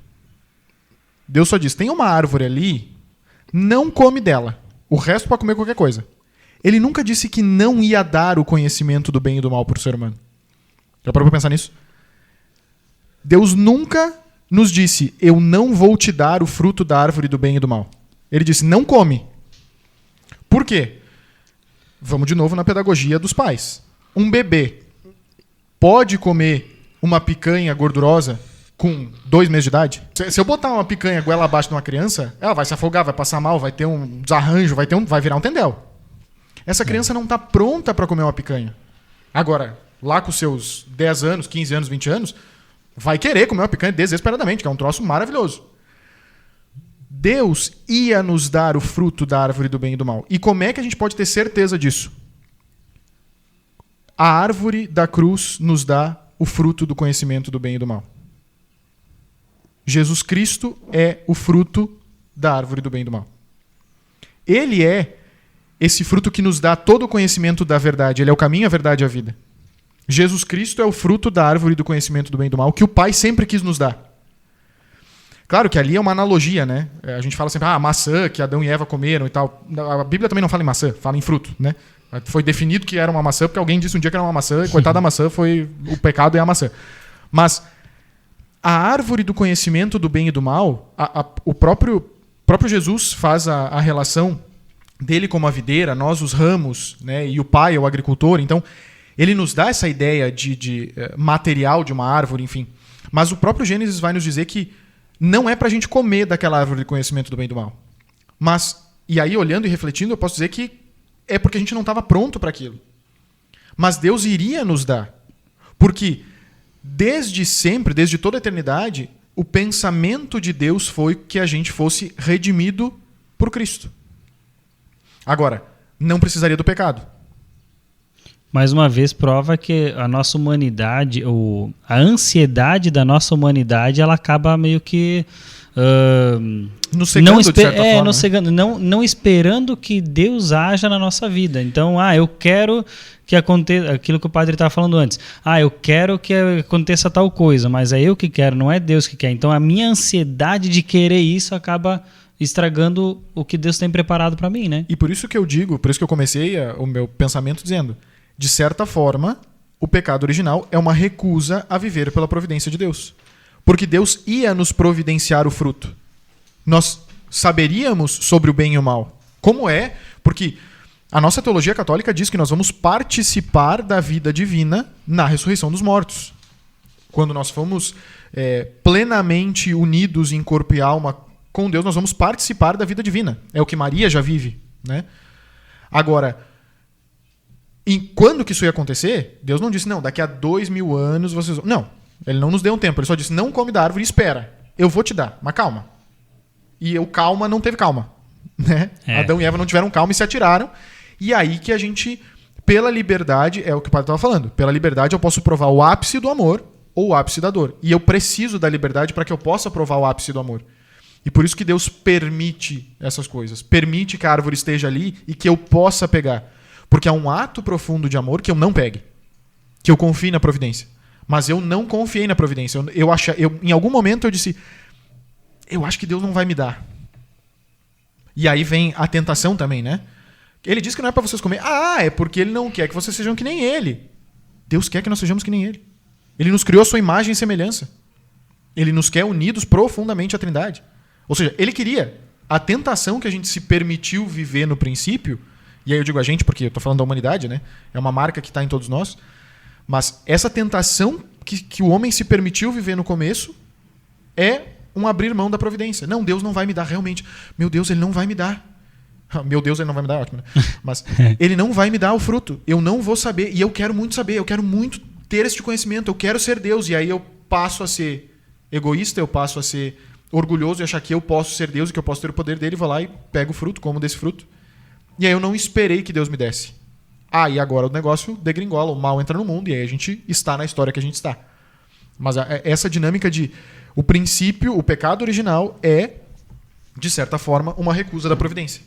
Deus só diz: tem uma árvore ali, não come dela. O resto pode comer qualquer coisa. Ele nunca disse que não ia dar o conhecimento do bem e do mal para o ser humano. Já parou para pensar nisso? Deus nunca nos disse: eu não vou te dar o fruto da árvore do bem e do mal. Ele disse: não come. Por quê? Vamos de novo na pedagogia dos pais. Um bebê pode comer uma picanha gordurosa com 2 meses de idade? Se eu botar uma picanha goela abaixo de uma criança, ela vai se afogar, vai passar mal, vai ter um desarranjo, vai virar um tendel. Essa criança não está pronta para comer uma picanha. Agora, lá com seus 10 anos, 15 anos, 20 anos, vai querer comer uma picanha desesperadamente, que é um troço maravilhoso. Deus ia nos dar o fruto da árvore do bem e do mal. E como é que a gente pode ter certeza disso? A árvore da cruz nos dá o fruto do conhecimento do bem e do mal. Jesus Cristo é o fruto da árvore do bem e do mal. Ele é esse fruto que nos dá todo o conhecimento da verdade. Ele é o caminho, a verdade e a vida. Jesus Cristo é o fruto da árvore do conhecimento do bem e do mal que o Pai sempre quis nos dar. Claro que ali é uma analogia, né? A gente fala sempre, maçã que Adão e Eva comeram e tal. A Bíblia também não fala em maçã, fala em fruto, né? Foi definido que era uma maçã porque alguém disse um dia que era uma maçã e coitada da maçã, foi o pecado é a maçã. Mas a árvore do conhecimento do bem e do mal, o próprio Jesus faz a relação dele como a videira, nós os ramos, né, e o pai é o agricultor. Então, ele nos dá essa ideia de material de uma árvore, enfim. Mas o próprio Gênesis vai nos dizer que não é para a gente comer daquela árvore de conhecimento do bem e do mal. Mas, e aí olhando e refletindo, eu posso dizer que é porque a gente não estava pronto para aquilo. Mas Deus iria nos dar. Porque desde sempre, desde toda a eternidade, o pensamento de Deus foi que a gente fosse redimido por Cristo. Agora, não precisaria do pecado.
Mais uma vez prova que a nossa humanidade, a ansiedade da nossa humanidade, ela acaba meio que
nos cegando, de certa forma,
nos cegando, não esperando que Deus haja na nossa vida. Então, eu quero que aconteça aquilo que o padre estava falando antes. Eu quero que aconteça tal coisa, mas é eu que quero, não é Deus que quer. Então, a minha ansiedade de querer isso acaba estragando o que Deus tem preparado para mim, né?
E por isso que eu digo, por isso que eu comecei o meu pensamento dizendo, de certa forma, o pecado original é uma recusa a viver pela providência de Deus. Porque Deus ia nos providenciar o fruto. Nós saberíamos sobre o bem e o mal. Como é? Porque a nossa teologia católica diz que nós vamos participar da vida divina na ressurreição dos mortos. Quando nós fomos plenamente unidos em corpo e alma com Deus, nós vamos participar da vida divina. É o que Maria já vive, né? Agora, quando que isso ia acontecer? Deus não disse, não, daqui a 2000 anos vocês... Não, ele não nos deu um tempo, ele só disse, não come da árvore e espera. Eu vou te dar, mas calma. E o calma não teve calma. Né? Adão e Eva não tiveram calma e se atiraram. E aí que a gente, pela liberdade, é o que o padre estava falando, pela liberdade eu posso provar o ápice do amor ou o ápice da dor. E eu preciso da liberdade para que eu possa provar o ápice do amor. E por isso que Deus permite essas coisas. Permite que a árvore esteja ali e que eu possa pegar. Porque é um ato profundo de amor que eu não pegue. Que eu confie na providência. Mas eu não confiei na providência. Em algum momento eu disse, eu acho que Deus não vai me dar. E aí vem a tentação também, né? Ele diz que não é para vocês comer. É porque ele não quer que vocês sejam que nem ele. Deus quer que nós sejamos que nem ele. Ele nos criou a sua imagem e semelhança. Ele nos quer unidos profundamente à Trindade. Ou seja, ele queria. A tentação que a gente se permitiu viver no princípio, e aí eu digo a gente porque eu estou falando da humanidade, né? É uma marca que está em todos nós. Mas essa tentação que o homem se permitiu viver no começo é um abrir mão da providência. Não, Deus não vai me dar realmente. Meu Deus, ele não vai me dar. Meu Deus, ele não vai me dar, ótimo. Né? Mas ele não vai me dar o fruto. Eu não vou saber. E eu quero muito saber. Eu quero muito ter este conhecimento. Eu quero ser Deus. E aí eu passo a ser egoísta, eu passo a ser orgulhoso e achar que eu posso ser Deus e que eu posso ter o poder dele. Vou lá e pego o fruto, como desse fruto. E aí eu não esperei que Deus me desse. E agora o negócio degringola, o mal entra no mundo e aí a gente está na história que a gente está. Mas essa dinâmica de o princípio, o pecado original é, de certa forma, uma recusa da providência.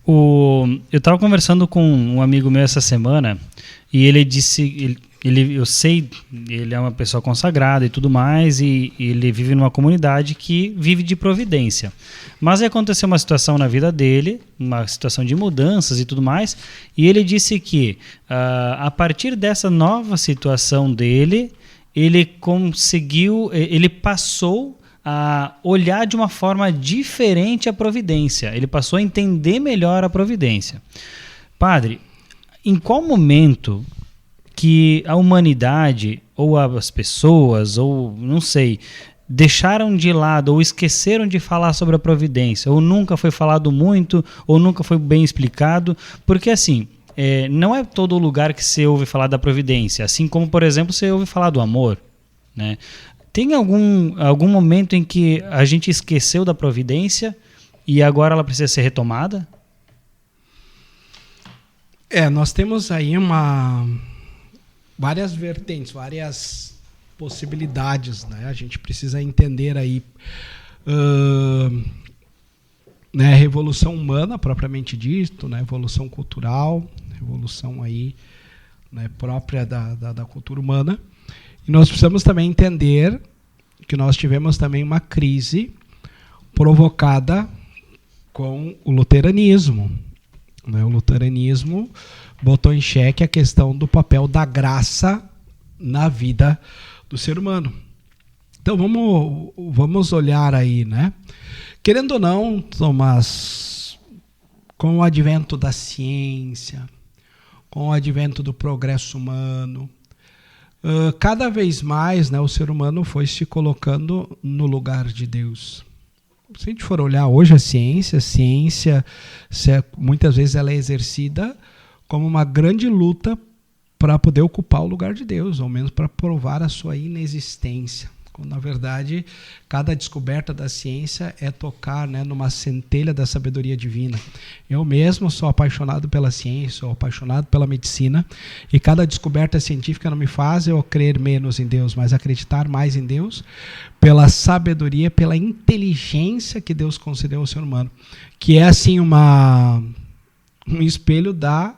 Eu estava conversando com um amigo meu essa semana e ele disse, eu sei, ele é uma pessoa consagrada e tudo mais, e ele vive numa comunidade que vive de providência. Mas aconteceu uma situação na vida dele, uma situação de mudanças e tudo mais, e ele disse que a partir dessa nova situação dele, ele passou a olhar de uma forma diferente a providência. Ele passou a entender melhor a providência. Padre, em qual momento que a humanidade, ou as pessoas, ou não sei, deixaram de lado ou esqueceram de falar sobre a providência, ou nunca foi falado muito, ou nunca foi bem explicado? Porque assim, não é todo lugar que você ouve falar da providência, assim como, por exemplo, você ouve falar do amor, né? Tem algum momento em que a gente esqueceu da providência e agora ela precisa ser retomada?
Nós temos aí várias vertentes, várias possibilidades, né? A gente precisa entender aí né, a revolução humana propriamente dito, né, evolução cultural, revolução aí, né, própria da cultura humana. E nós precisamos também entender que nós tivemos também uma crise provocada com o luteranismo, né? O luteranismo botou em xeque a questão do papel da graça na vida do ser humano. Então vamos olhar aí, né? Querendo ou não, Tomás, com o advento da ciência, com o advento do progresso humano, cada vez mais, né, o ser humano foi se colocando no lugar de Deus. Se a gente for olhar hoje a ciência muitas vezes ela é exercida como uma grande luta para poder ocupar o lugar de Deus, ou menos para provar a sua inexistência. Quando, na verdade, cada descoberta da ciência é tocar, né, numa centelha da sabedoria divina. Eu mesmo sou apaixonado pela ciência, sou apaixonado pela medicina, e cada descoberta científica não me faz eu crer menos em Deus, mas acreditar mais em Deus pela sabedoria, pela inteligência que Deus concedeu ao ser humano, que é assim um espelho da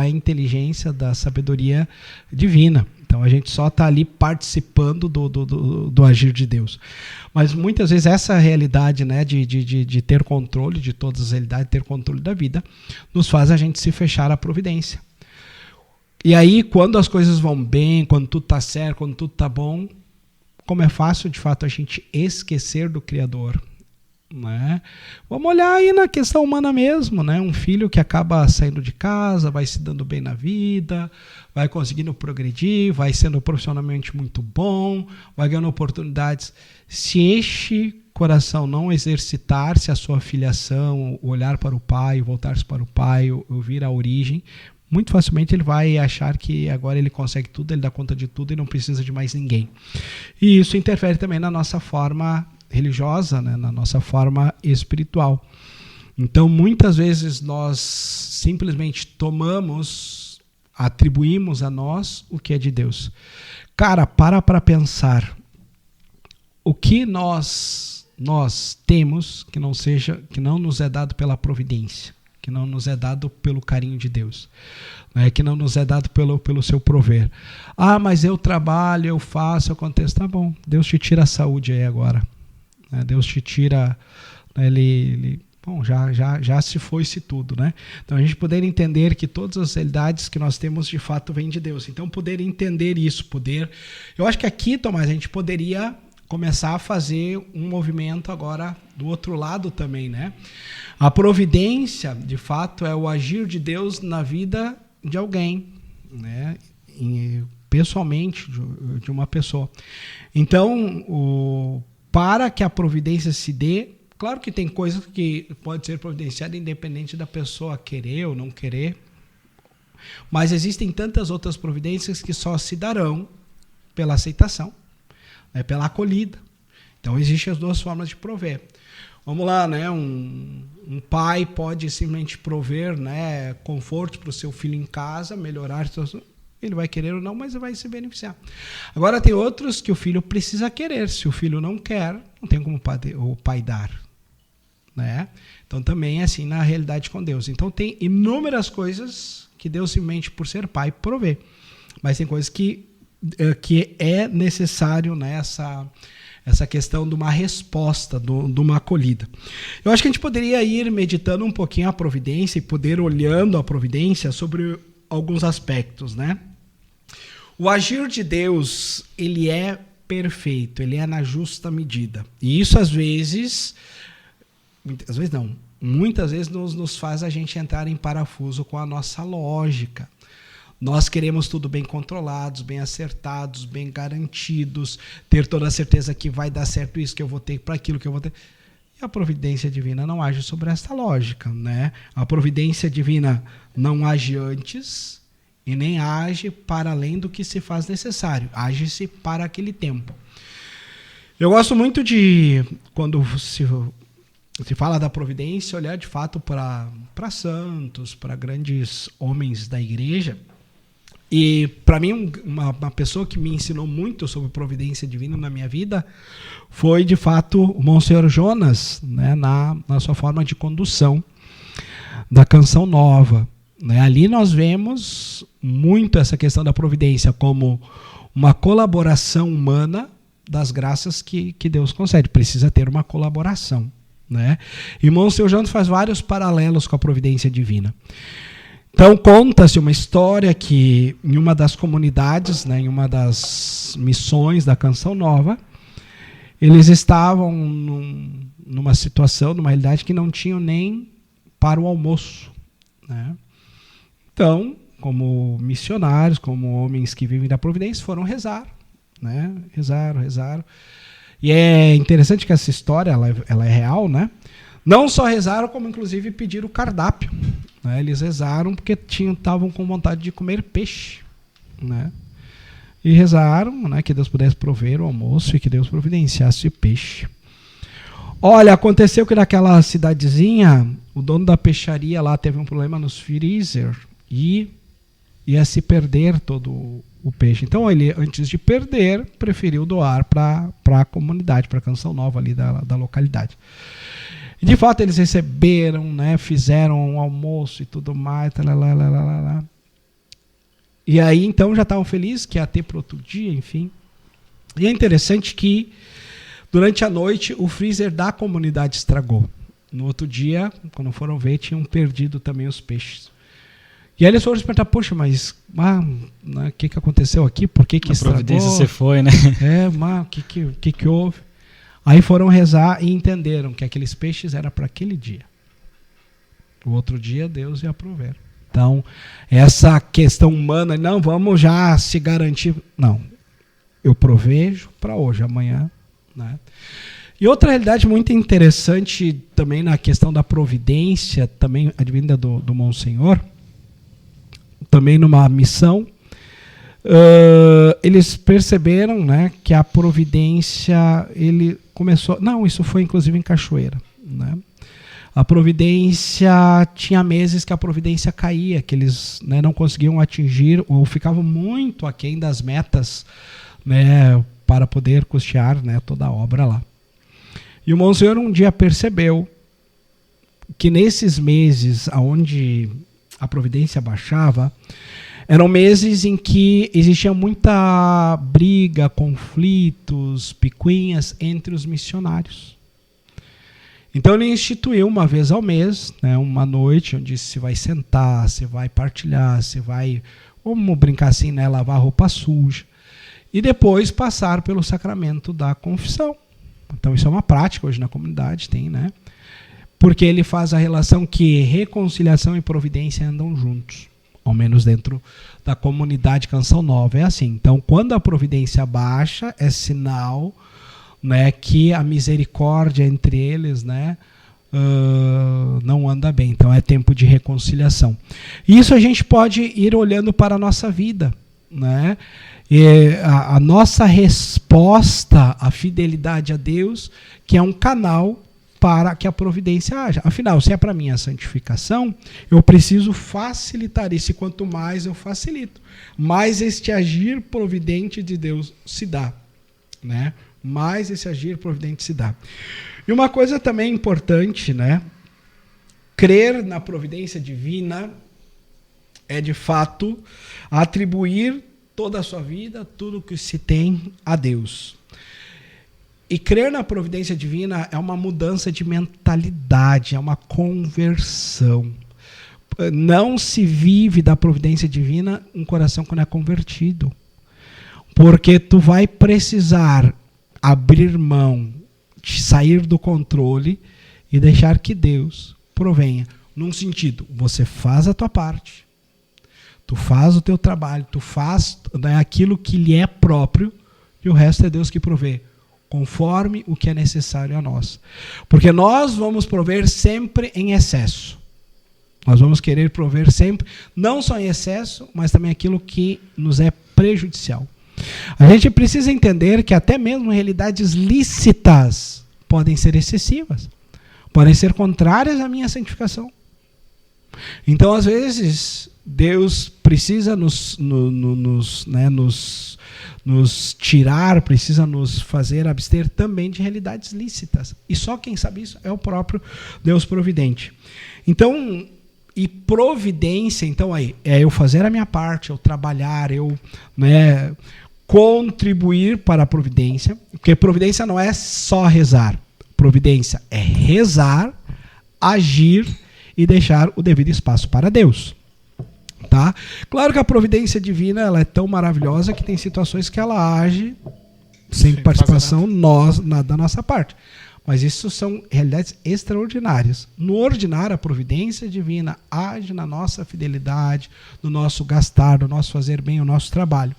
inteligência, da sabedoria divina. Então a gente só está ali participando do agir de Deus. Mas muitas vezes essa realidade, né, de ter controle de todas as realidades, ter controle da vida, nos faz a gente se fechar à providência. E aí, quando as coisas vão bem, quando tudo está certo, quando tudo está bom, como é fácil de fato a gente esquecer do Criador. Né? Vamos olhar aí na questão humana mesmo, né? Um filho que acaba saindo de casa, vai se dando bem na vida, vai conseguindo progredir, vai sendo profissionalmente muito bom, vai ganhando oportunidades. Se este coração não exercitar-se a sua filiação, olhar para o pai, voltar-se para o pai, ouvir a origem, muito facilmente ele vai achar que agora ele consegue tudo, ele dá conta de tudo e não precisa de mais ninguém. E isso interfere também na nossa forma religiosa, né, na nossa forma espiritual. Então, muitas vezes nós simplesmente atribuímos a nós o que é de Deus. Cara, para pensar. O que nós temos que não nos é dado pela providência, que não nos é dado pelo carinho de Deus, né, que não nos é dado pelo seu prover. Ah, mas eu trabalho, eu faço, eu aconteço. Tá bom, Deus te tira a saúde aí agora. Deus te tira, bom, já se foi-se tudo, né? Então a gente poder entender que todas as realidades que nós temos de fato vêm de Deus. Então poder entender isso, eu acho que aqui, Tomás, a gente poderia começar a fazer um movimento agora do outro lado também, né? A providência, de fato, é o agir de Deus na vida de alguém, né? Pessoalmente, de uma pessoa. Então, para que a providência se dê, claro que tem coisas que pode ser providenciada independente da pessoa querer ou não querer, mas existem tantas outras providências que só se darão pela aceitação, né, pela acolhida. Então existem as duas formas de prover. Vamos lá, né? Um pai pode simplesmente prover, né, conforto para o seu filho em casa, melhorar a situação. Ele vai querer ou não, mas vai se beneficiar. Agora tem outros que o filho precisa querer. Se o filho não quer, não tem como o pai dar. Né? Então também é assim na realidade com Deus. Então tem inúmeras coisas que Deus simplesmente por ser pai provê. Mas tem coisas que é necessário, né, essa questão de uma resposta, de uma acolhida. Eu acho que a gente poderia ir meditando um pouquinho a providência e poder olhando a providência sobre alguns aspectos, né? O agir de Deus, ele é perfeito, ele é na justa medida. E isso muitas vezes nos faz a gente entrar em parafuso com a nossa lógica. Nós queremos tudo bem controlados, bem acertados, bem garantidos, ter toda a certeza que vai dar certo isso que eu vou ter, para aquilo que eu vou ter. E a providência divina não age sobre essa lógica, né? A providência divina não age antes e nem age para além do que se faz necessário. Age-se para aquele tempo. Eu gosto muito de, quando se fala da providência, olhar de fato para santos, para grandes homens da igreja. E para mim, uma pessoa que me ensinou muito sobre providência divina na minha vida foi, de fato, o Monsenhor Jonas, né, na sua forma de condução da Canção Nova. Né? Ali nós vemos muito essa questão da providência como uma colaboração humana das graças que Deus concede. Precisa ter uma colaboração. né? E Monsenhor Jonas faz vários paralelos com a providência divina. Então conta-se uma história que em uma das comunidades, né, em uma das missões da Canção Nova, eles estavam numa situação, numa realidade que não tinham nem para o almoço, né? Então, como missionários, como homens que vivem da providência, foram rezar, né? Rezaram. E é interessante que essa história ela é real, né? Não só rezaram, como inclusive pediram o cardápio, né? Eles rezaram porque estavam com vontade de comer peixe, né? E rezaram, né, que Deus pudesse prover o almoço e que Deus providenciasse o peixe. Olha, aconteceu que naquela cidadezinha, o dono da peixaria lá teve um problema nos freezer e ia se perder todo o peixe. Então ele, antes de perder, preferiu doar para a comunidade, para a Canção Nova ali da localidade. E de fato eles receberam, né, fizeram um almoço e tudo mais, lá. E aí então já estavam felizes que ia ter para outro dia, enfim. E é interessante que durante a noite o freezer da comunidade estragou. No outro dia, quando foram ver, tinham perdido também os peixes. E aí eles foram se perguntar, poxa, mas o que aconteceu aqui? Por que estragou?
A providência você foi, né?
O que houve? Aí foram rezar e entenderam que aqueles peixes eram para aquele dia. O outro dia Deus ia prover. Então, essa questão humana, não, vamos já se garantir. Não, eu provejo para hoje, amanhã, né? E outra realidade muito interessante também na questão da providência, também advinda do Monsenhor, também numa missão, eles perceberam, né, que a providência, ele começou... Não, isso foi inclusive em Cachoeira, né? A providência, tinha meses que a providência caía, que eles, né, não conseguiam atingir ou ficavam muito aquém das metas, né, para poder custear, né, toda a obra lá. E o Monsenhor um dia percebeu que nesses meses onde a providência baixava, eram meses em que existia muita briga, conflitos, picuinhas entre os missionários. Então ele instituiu uma vez ao mês, né, uma noite onde se vai sentar, se vai partilhar, se vai, vamos brincar assim, né, lavar roupa suja, e depois passar pelo sacramento da confissão. Então isso é uma prática hoje na comunidade, tem, né? Porque ele faz a relação que reconciliação e providência andam juntos, ao menos dentro da comunidade Canção Nova é assim. Então quando a providência baixa, é sinal, né, que a misericórdia entre eles, né, não anda bem. Então é tempo de reconciliação. Isso a gente pode ir olhando para a nossa vida, né? E a nossa resposta à fidelidade a Deus, que é um canal para que a providência haja. Afinal, se é para mim a santificação, eu preciso facilitar isso. E quanto mais eu facilito, mais este agir providente de Deus se dá, né? Mais esse agir providente se dá. E uma coisa também importante, né? Crer na providência divina é, de fato, atribuir toda a sua vida, tudo que se tem a Deus. E crer na providência divina é uma mudança de mentalidade, é uma conversão. Não se vive da providência divina um coração quando é convertido. Porque tu vai precisar abrir mão, de sair do controle e deixar que Deus provenha. Num sentido, você faz a tua parte, tu faz o teu trabalho, tu faz, né, aquilo que lhe é próprio, e o resto é Deus que provê, conforme o que é necessário a nós. Porque nós vamos prover sempre em excesso. Nós vamos querer prover sempre, não só em excesso, mas também aquilo que nos é prejudicial. A gente precisa entender que até mesmo realidades lícitas podem ser excessivas, podem ser contrárias à minha santificação. Então, às vezes, Deus precisa nos tirar, precisa nos fazer abster também de realidades lícitas. E só quem sabe isso é o próprio Deus providente. Então, e providência, então aí, é eu fazer a minha parte, eu trabalhar, eu, né, contribuir para a providência, porque providência não é só rezar. providência é rezar, agir e deixar o devido espaço para Deus. Tá? Claro que a providência divina ela é tão maravilhosa que tem situações que ela age sem participação da nossa parte. Mas isso são realidades extraordinárias. No ordinário, a providência divina age na nossa fidelidade, no nosso gastar, no nosso fazer bem o nosso trabalho.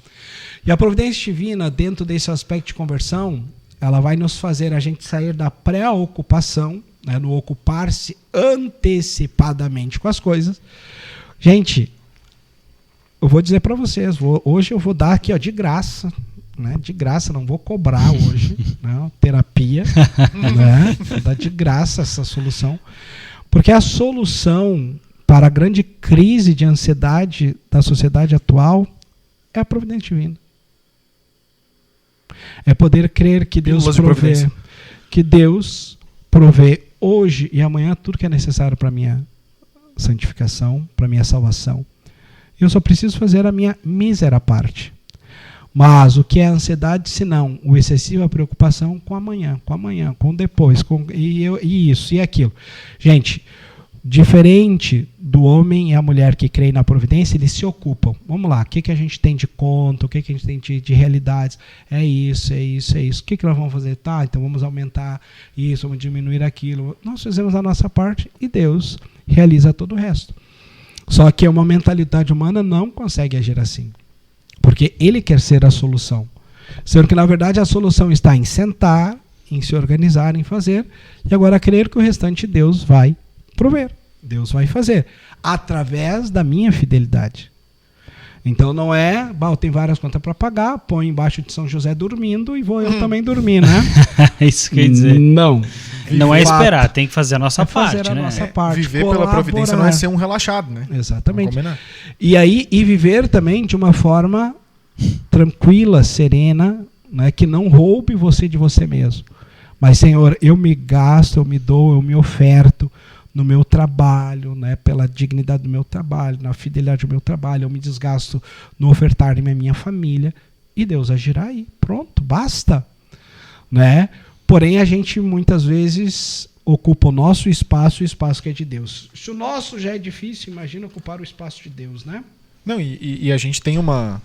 E a providência divina, dentro desse aspecto de conversão, ela vai nos fazer a gente sair da pré-ocupação, né, no ocupar-se antecipadamente com as coisas. Gente, eu vou dizer para vocês, hoje eu vou dar aqui ó, de graça, né, de graça, não vou cobrar hoje, né, terapia, né, vou dar de graça essa solução, porque a solução para a grande crise de ansiedade da sociedade atual é a providência divina. É poder crer que Deus provê hoje e amanhã tudo que é necessário para a minha santificação, para a minha salvação. Eu só preciso fazer a minha mísera parte. Mas o que é ansiedade, senão o excessiva preocupação com amanhã, com depois, e isso e aquilo. Gente, diferente do homem e a mulher que creem na providência, eles se ocupam. Vamos lá, o que a gente tem de conta, o que a gente tem de realidades? É isso. O que nós vamos fazer? Tá, então vamos aumentar isso, vamos diminuir aquilo. Nós fizemos a nossa parte e Deus realiza todo o resto. Só que uma mentalidade humana não consegue agir assim. Porque ele quer ser a solução. Sendo que, na verdade, a solução está em sentar, em se organizar, em fazer, e agora crer que o restante Deus vai prover. Deus vai fazer. Através da minha fidelidade. Então não é, eu tenho várias contas para pagar, põe embaixo de São José dormindo e vou eu também dormir, né?
Isso quer dizer.
Não.
Não é esperar, tem que fazer a nossa parte,
fazer a
né?
nossa parte.
Viver pela providência não é ser um relaxado, né?
Exatamente. E viver também de uma forma tranquila, serena, né, que não roube você de você mesmo. Mas, Senhor, eu me gasto, eu me dou, eu me oferto no meu trabalho, né, pela dignidade do meu trabalho, na fidelidade do meu trabalho, eu me desgasto no ofertar-me à minha família, e Deus agirá aí. Pronto, basta. Né? Porém, a gente muitas vezes ocupa o nosso espaço e o espaço que é de Deus. Se o nosso já é difícil, imagina ocupar o espaço de Deus, né?
Não, e a gente tem uma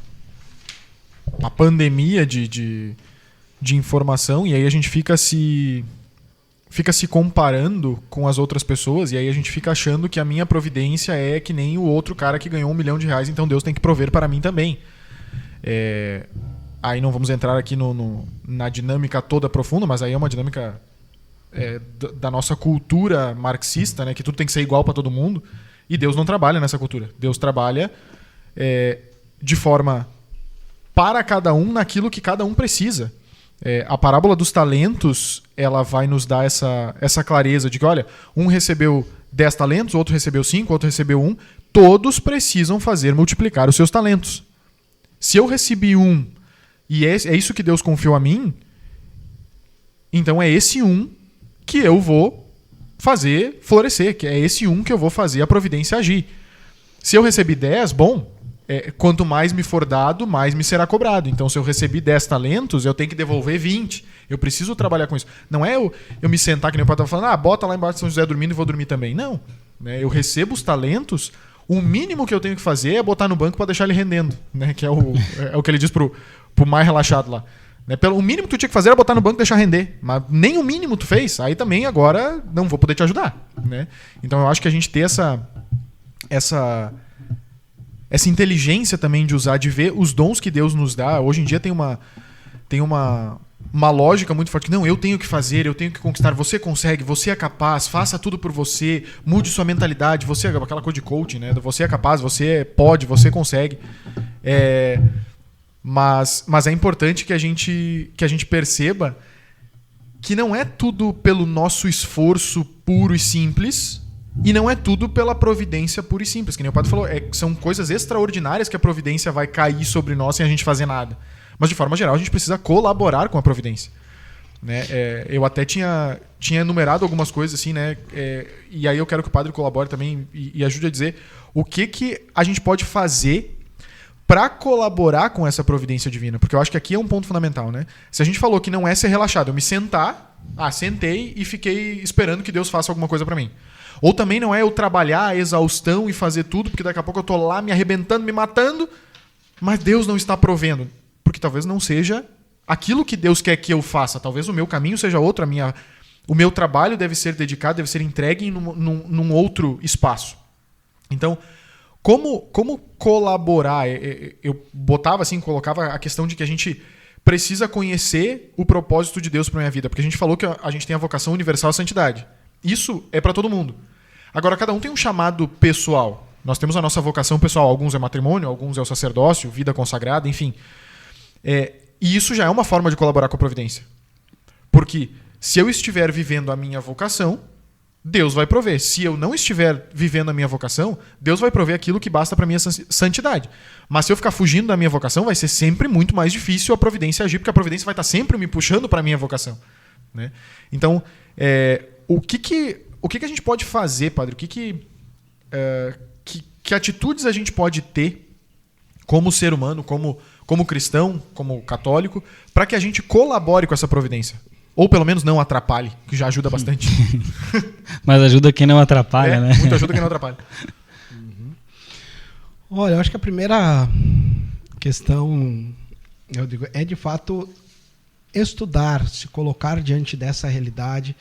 pandemia de informação, e aí a gente fica se comparando com as outras pessoas, e aí a gente fica achando que a minha providência é que nem o outro cara que ganhou R$1 milhão, então Deus tem que prover para mim também. Aí não vamos entrar aqui na dinâmica toda profunda, mas aí é uma dinâmica da nossa cultura marxista, né, que tudo tem que ser igual para todo mundo, e Deus não trabalha nessa cultura. Deus trabalha de forma para cada um naquilo que cada um precisa. A parábola dos talentos, ela vai nos dar essa clareza de que, olha, um recebeu 10 talentos, outro recebeu 5, outro recebeu 1. Todos precisam fazer multiplicar os seus talentos. Se eu recebi 1 e é isso que Deus confiou a mim, então é esse 1 que eu vou fazer florescer, que é esse 1 que eu vou fazer a providência agir. Se eu recebi 10, bom, quanto mais me for dado, mais me será cobrado. Então, se eu recebi 10 talentos, eu tenho que devolver 20. Eu preciso trabalhar com isso. Não é eu me sentar, que nem o pai estava falando, bota lá embaixo de São José dormindo e vou dormir também. Não. Né? Eu recebo os talentos, o mínimo que eu tenho que fazer é botar no banco para deixar ele rendendo. Né? Que é o que ele diz pro mais relaxado lá. Né? O mínimo que tu tinha que fazer era botar no banco e deixar render. Mas nem o mínimo tu fez, aí também agora não vou poder te ajudar. Né? Então, eu acho que a gente ter essa inteligência também de usar, de ver os dons que Deus nos dá. Hoje em dia tem uma lógica muito forte. Não, eu tenho que fazer, eu tenho que conquistar. Você consegue, você é capaz, faça tudo por você, mude sua mentalidade. Você, aquela coisa de coaching, né? Você é capaz, você pode, você consegue. Mas é importante que a gente perceba que não é tudo pelo nosso esforço puro e simples, e não é tudo pela providência pura e simples. Que nem o padre falou, são coisas extraordinárias que a providência vai cair sobre nós sem a gente fazer nada. Mas, de forma geral, a gente precisa colaborar com a providência. Né? Eu até tinha enumerado algumas coisas assim, né? E aí eu quero que o padre colabore também e ajude a dizer o que a gente pode fazer para colaborar com essa providência divina, porque eu acho que aqui é um ponto fundamental, né? Se a gente falou que não é ser relaxado, eu me sentar, sentei e fiquei esperando que Deus faça alguma coisa para mim. Ou também não é eu trabalhar a exaustão e fazer tudo, porque daqui a pouco eu tô lá me arrebentando, me matando, mas Deus não está provendo. Porque talvez não seja aquilo que Deus quer que eu faça. Talvez o meu caminho seja outro, o meu trabalho deve ser dedicado, deve ser entregue num outro espaço. Então, como colaborar? Eu botava assim, colocava a questão de que a gente precisa conhecer o propósito de Deus para minha vida. Porque a gente falou que a gente tem a vocação universal à santidade. Isso é para todo mundo. Agora, cada um tem um chamado pessoal. Nós temos a nossa vocação pessoal. Alguns é matrimônio, alguns é o sacerdócio, vida consagrada, enfim. E isso já é uma forma de colaborar com a providência. Porque se eu estiver vivendo a minha vocação, Deus vai prover. Se eu não estiver vivendo a minha vocação, Deus vai prover aquilo que basta para a minha santidade. Mas se eu ficar fugindo da minha vocação, vai ser sempre muito mais difícil a providência agir, porque a providência vai estar sempre me puxando para a minha vocação. Né? Então, o que a gente pode fazer, padre? Que atitudes a gente pode ter como ser humano, como cristão, como católico, para que a gente colabore com essa providência? Ou pelo menos não atrapalhe, que já ajuda bastante.
Mas ajuda quem não atrapalha, né?
Muito ajuda quem não atrapalha.
Olha, eu acho que a primeira questão, eu digo, é de fato estudar, se colocar diante dessa realidade,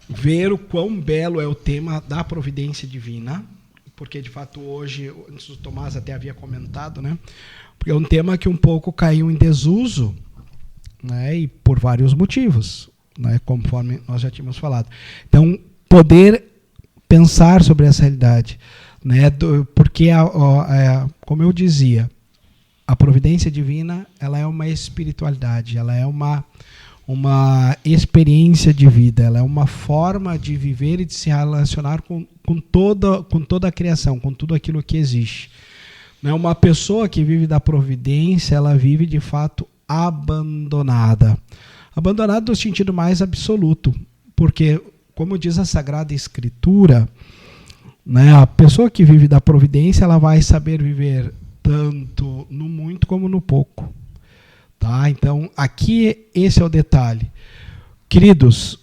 ver o quão belo é o tema da providência divina, porque de fato hoje, antes o Tomás até havia comentado, né? Porque é um tema que um pouco caiu em desuso, né? E por vários motivos, né? Conforme nós já tínhamos falado. Então, poder pensar sobre essa realidade, né? Porque, como eu dizia, a providência divina, ela é uma espiritualidade, ela é uma experiência de vida, ela é uma forma de viver e de se relacionar com toda a criação, com tudo aquilo que existe. Né? Uma pessoa que vive da providência, ela vive de fato abandonada. Abandonada no sentido mais absoluto, porque, como diz a Sagrada Escritura, né, a pessoa que vive da providência, ela vai saber viver tanto no muito como no pouco. Tá? Então, aqui esse é o detalhe. Queridos,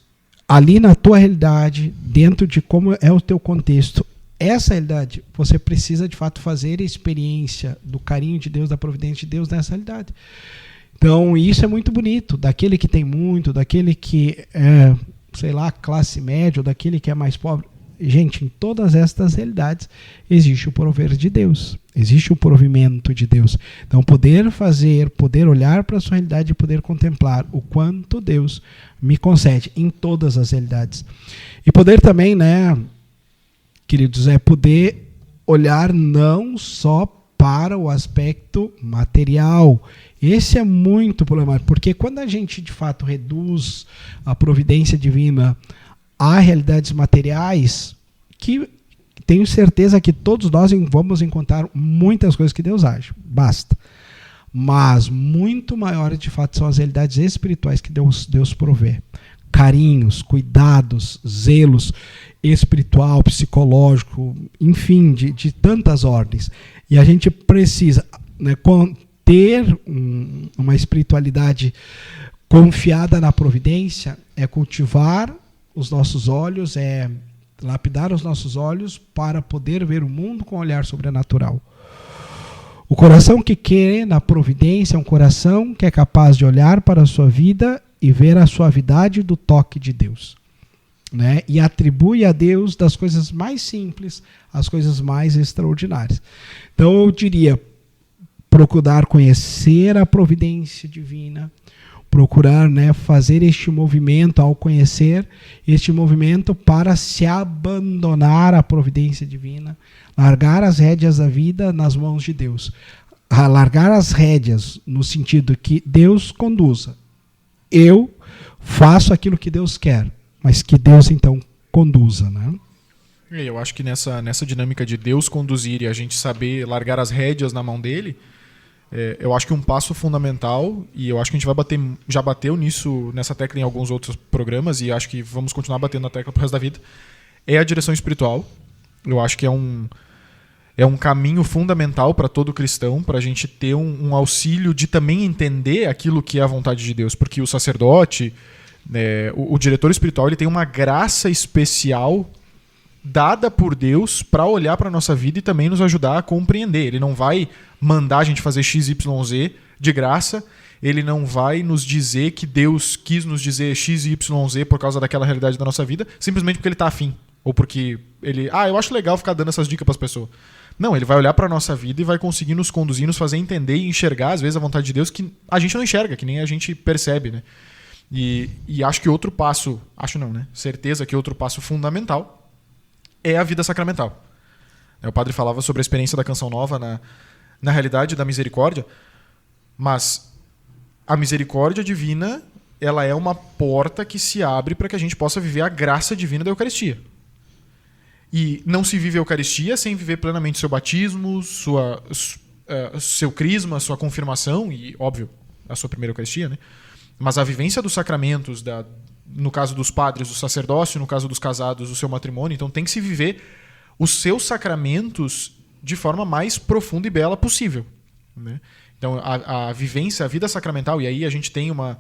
ali na tua realidade, dentro de como é o teu contexto, essa realidade, você precisa de fato fazer a experiência do carinho de Deus, da providência de Deus nessa realidade. Então, isso é muito bonito, daquele que tem muito, daquele que é, sei lá, classe média, ou daquele que é mais pobre. Gente, em todas estas realidades existe o prover de Deus, existe o provimento de Deus. Então, poder fazer, poder olhar para a sua realidade e poder contemplar o quanto Deus me concede em todas as realidades. E poder também, né, queridos, é poder olhar não só para o aspecto material. Esse é muito problemático, porque quando a gente de fato reduz a providência divina a realidades materiais, que tenho certeza que todos nós vamos encontrar muitas coisas que Deus age, basta. Mas muito maiores de fato são as realidades espirituais que Deus provê. Carinhos, cuidados, zelos espiritual, psicológico, enfim, de tantas ordens. E a gente precisa, né, ter uma espiritualidade confiada na providência, é cultivar os nossos olhos, é lapidar os nossos olhos para poder ver o mundo com um olhar sobrenatural. O coração que crê na providência é um coração que é capaz de olhar para a sua vida e ver a suavidade do toque de Deus, né? E atribui a Deus das coisas mais simples às coisas mais extraordinárias. Então eu diria, procurar conhecer a providência divina, procurar, né, fazer este movimento ao conhecer este movimento para se abandonar à providência divina, largar as rédeas da vida nas mãos de Deus. Largar as rédeas no sentido que Deus conduza. Eu faço aquilo que Deus quer, mas que Deus então conduza, né?
Eu acho que nessa dinâmica de Deus conduzir e a gente saber largar as rédeas na mão dele, eu acho que um passo fundamental, e eu acho que a gente já bateu nessa tecla em alguns outros programas, e acho que vamos continuar batendo na tecla pro resto da vida, é a direção espiritual. Eu acho que é um caminho fundamental para todo cristão, para a gente ter um auxílio de também entender aquilo que é a vontade de Deus, porque o sacerdote, o diretor espiritual, ele tem uma graça especial dada por Deus para olhar para a nossa vida e também nos ajudar a compreender. Ele não vai mandar a gente fazer XYZ de graça, ele não vai nos dizer que Deus quis nos dizer XYZ por causa daquela realidade da nossa vida, simplesmente porque ele está afim, ou porque ele, eu acho legal ficar dando essas dicas para as pessoas. Não, ele vai olhar para a nossa vida e vai conseguir nos conduzir, nos fazer entender e enxergar, às vezes, a vontade de Deus que a gente não enxerga, que nem a gente percebe, né? E acho que outro passo, certeza que outro passo fundamental é a vida sacramental. O padre falava sobre a experiência da Canção Nova na realidade da misericórdia, mas a misericórdia divina, ela é uma porta que se abre para que a gente possa viver a graça divina da Eucaristia. E não se vive a Eucaristia sem viver plenamente seu batismo, seu crisma, sua confirmação e, óbvio, a sua primeira Eucaristia, né? Mas a vivência dos sacramentos, no caso dos padres, do sacerdócio, no caso dos casados, o seu matrimônio, então tem que se viver os seus sacramentos de forma mais profunda e bela possível, né? Então a vivência, a vida sacramental, e aí a gente tem uma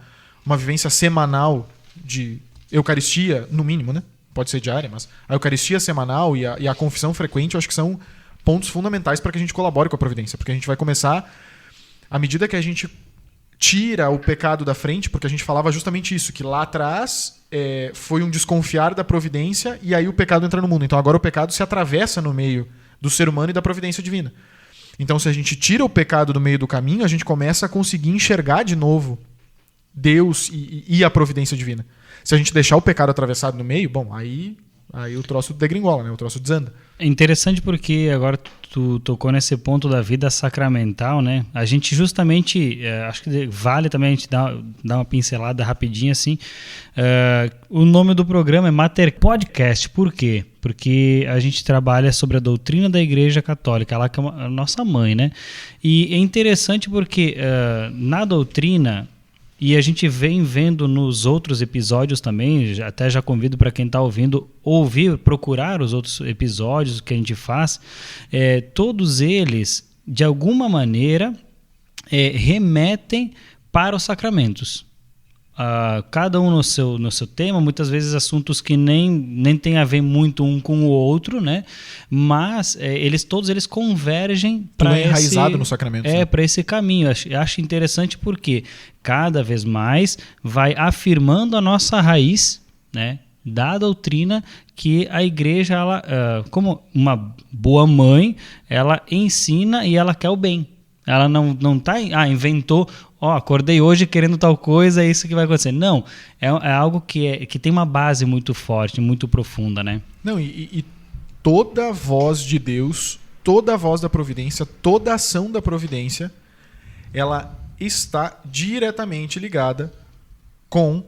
vivência semanal de Eucaristia, no mínimo, né? Pode ser diária, mas a Eucaristia semanal e a confissão frequente, eu acho que são pontos fundamentais para que a gente colabore com a providência, porque a gente vai começar, à medida que a gente tira o pecado da frente, porque a gente falava justamente isso, que lá atrás foi um desconfiar da providência e aí o pecado entra no mundo. Então agora o pecado se atravessa no meio do ser humano e da providência divina. Então se a gente tira o pecado do meio do caminho, a gente começa a conseguir enxergar de novo Deus e a providência divina. Se a gente deixar o pecado atravessado no meio, bom, aí o troço degringola, né? O troço desanda.
É interessante porque agora tu tocou nesse ponto da vida sacramental, né? A gente justamente, acho que vale também a gente dar uma pincelada rapidinha assim. O nome do programa é Mater Podcast. Por quê? Porque a gente trabalha sobre a doutrina da Igreja Católica, ela que é a nossa mãe, né? E é interessante porque na doutrina, e a gente vem vendo nos outros episódios também, até já convido para quem está ouvindo procurar os outros episódios que a gente faz, todos eles, de alguma maneira, remetem para os sacramentos. Cada um no seu tema, muitas vezes assuntos que nem tem a ver muito um com o outro, né? Mas todos eles convergem para
enraizado no sacramento, né?
Para esse caminho. Acho interessante porque cada vez mais vai afirmando a nossa raiz, né, da doutrina, que a Igreja, ela, como uma boa mãe, ela ensina e ela quer o bem. Ela não tá, inventou, acordei hoje querendo tal coisa, é isso que vai acontecer. Não, é algo que tem uma base muito forte, muito profunda, né?
Não, e toda a voz de Deus, toda a voz da providência, toda a ação da providência, ela está diretamente ligada com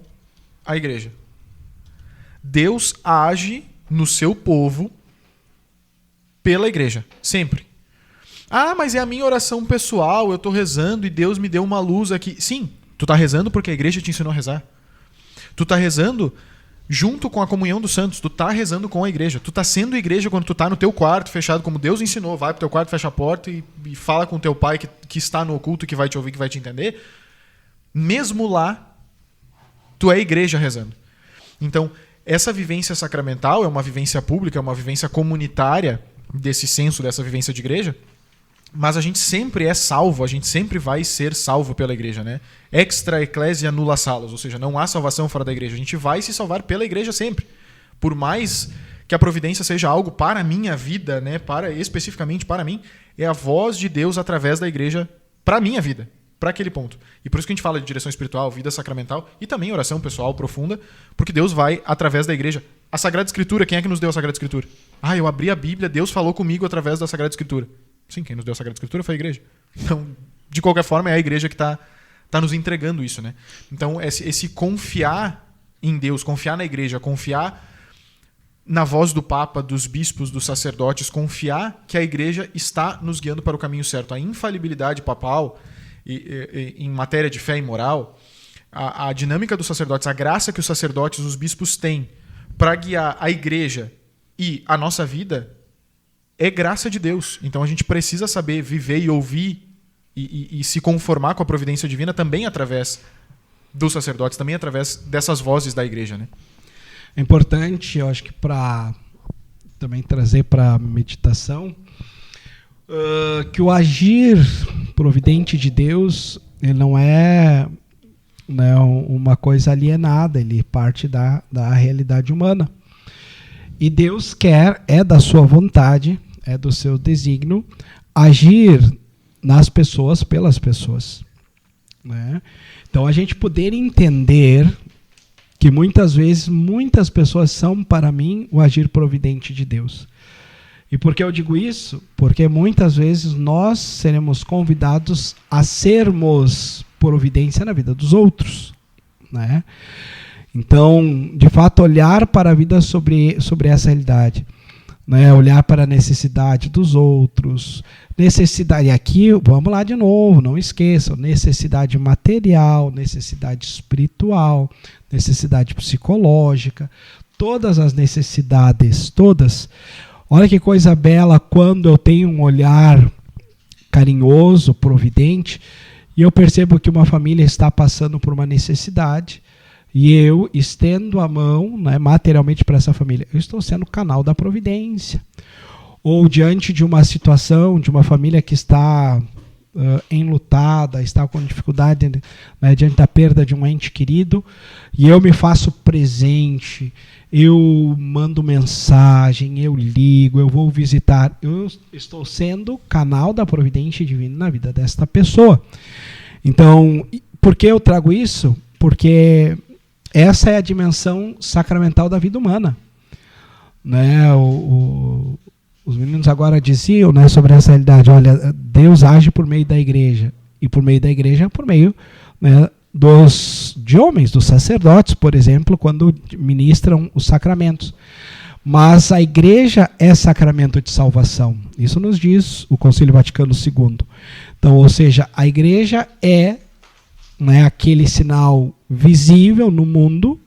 a Igreja. Deus age no seu povo pela Igreja, sempre. Mas é a minha oração pessoal, eu estou rezando e Deus me deu uma luz aqui. Sim, tu está rezando porque a Igreja te ensinou a rezar. Tu está rezando junto com a comunhão dos santos, tu está rezando com a Igreja. Tu está sendo Igreja quando tu está no teu quarto fechado, como Deus ensinou. Vai pro teu quarto, fecha a porta e fala com teu pai que está no oculto, que vai te ouvir, que vai te entender. Mesmo lá, tu é Igreja rezando. Então, essa vivência sacramental é uma vivência pública, é uma vivência comunitária desse senso, dessa vivência de Igreja. Mas a gente sempre é salvo, a gente sempre vai ser salvo pela Igreja, né? Extra ecclesia nulla salus, ou seja, não há salvação fora da Igreja. A gente vai se salvar pela Igreja sempre. Por mais que a providência seja algo para a minha vida, né? Especificamente para mim, é a voz de Deus através da Igreja para a minha vida, para aquele ponto. E por isso que a gente fala de direção espiritual, vida sacramental e também oração pessoal profunda, porque Deus vai através da Igreja. A Sagrada Escritura, quem é que nos deu a Sagrada Escritura? Eu abri a Bíblia, Deus falou comigo através da Sagrada Escritura. Sim, quem nos deu a Sagrada Escritura foi a Igreja. Então, de qualquer forma, é a Igreja que está nos entregando isso, né? Então, esse confiar em Deus, confiar na Igreja, confiar na voz do Papa, dos bispos, dos sacerdotes, confiar que a Igreja está nos guiando para o caminho certo. A infalibilidade papal em matéria de fé e moral, a dinâmica dos sacerdotes, a graça que os sacerdotes, os bispos têm para guiar a Igreja e a nossa vida, é graça de Deus. Então a gente precisa saber viver e ouvir e se conformar com a providência divina também através dos sacerdotes, também através dessas vozes da igreja, né?
É importante, eu acho que para também trazer para a meditação, que o agir providente de Deus, ele não é, né, uma coisa alienada, ele parte da realidade humana. E Deus quer, é da sua vontade, é do seu desígnio, agir nas pessoas, pelas pessoas, né? Então a gente poder entender que muitas vezes, muitas pessoas são para mim o agir providente de Deus. E por que eu digo isso? Porque muitas vezes nós seremos convidados a sermos providência na vida dos outros, né? Então, de fato, olhar para a vida sobre essa realidade, né? Olhar para a necessidade dos outros, necessidade, e aqui, vamos lá de novo, não esqueçam, necessidade material, necessidade espiritual, necessidade psicológica, todas as necessidades, todas. Olha que coisa bela quando eu tenho um olhar carinhoso, providente, e eu percebo que uma família está passando por uma necessidade, e eu estendo a mão, né, materialmente para essa família. Eu estou sendo canal da providência. Ou diante de uma situação, de uma família que está enlutada, está com dificuldade, né, diante da perda de um ente querido, e eu me faço presente, eu mando mensagem, eu ligo, eu vou visitar. Eu estou sendo canal da providência divina na vida desta pessoa. Então, por que eu trago isso? Porque essa é a dimensão sacramental da vida humana, né? Os meninos agora diziam, né, sobre essa realidade. Olha, Deus age por meio da igreja, e por meio da igreja, por meio, né, de homens, dos sacerdotes, por exemplo, quando ministram os sacramentos. Mas a igreja é sacramento de salvação. Isso nos diz o Concílio Vaticano II. Então, ou seja, a igreja é, né, aquele sinal visível no mundo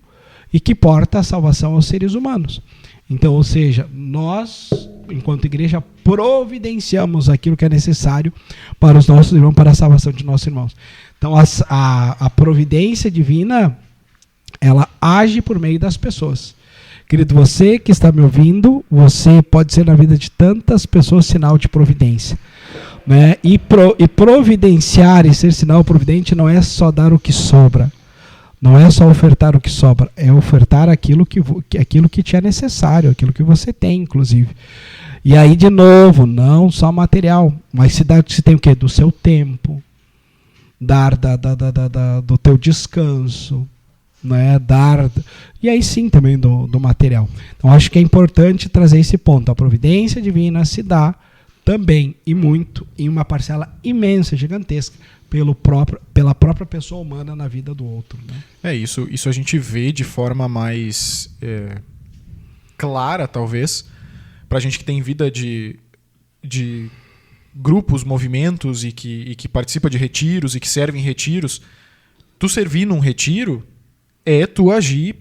e que porta a salvação aos seres humanos. Então, ou seja, nós, enquanto igreja, providenciamos aquilo que é necessário para os nossos irmãos, para a salvação de nossos irmãos. Então, a providência divina, ela age por meio das pessoas. Querido, você que está me ouvindo, você pode ser na vida de tantas pessoas sinal de providência, né? E providenciar e ser sinal providente não é só dar o que sobra, não é só ofertar o que sobra, é ofertar aquilo que te é necessário, aquilo que você tem, inclusive. E aí, de novo, não só material, mas se tem o quê? Do seu tempo, dar do teu descanso, né? Dar, e aí sim também do material. Então acho que é importante trazer esse ponto. A providência divina se dá também e muito em uma parcela imensa, gigantesca, pela própria pessoa humana na vida do outro, né?
Isso a gente vê de forma mais clara, talvez, pra gente que tem vida de grupos, movimentos e que participa de retiros e que serve em retiros. Tu servir num retiro é tu agir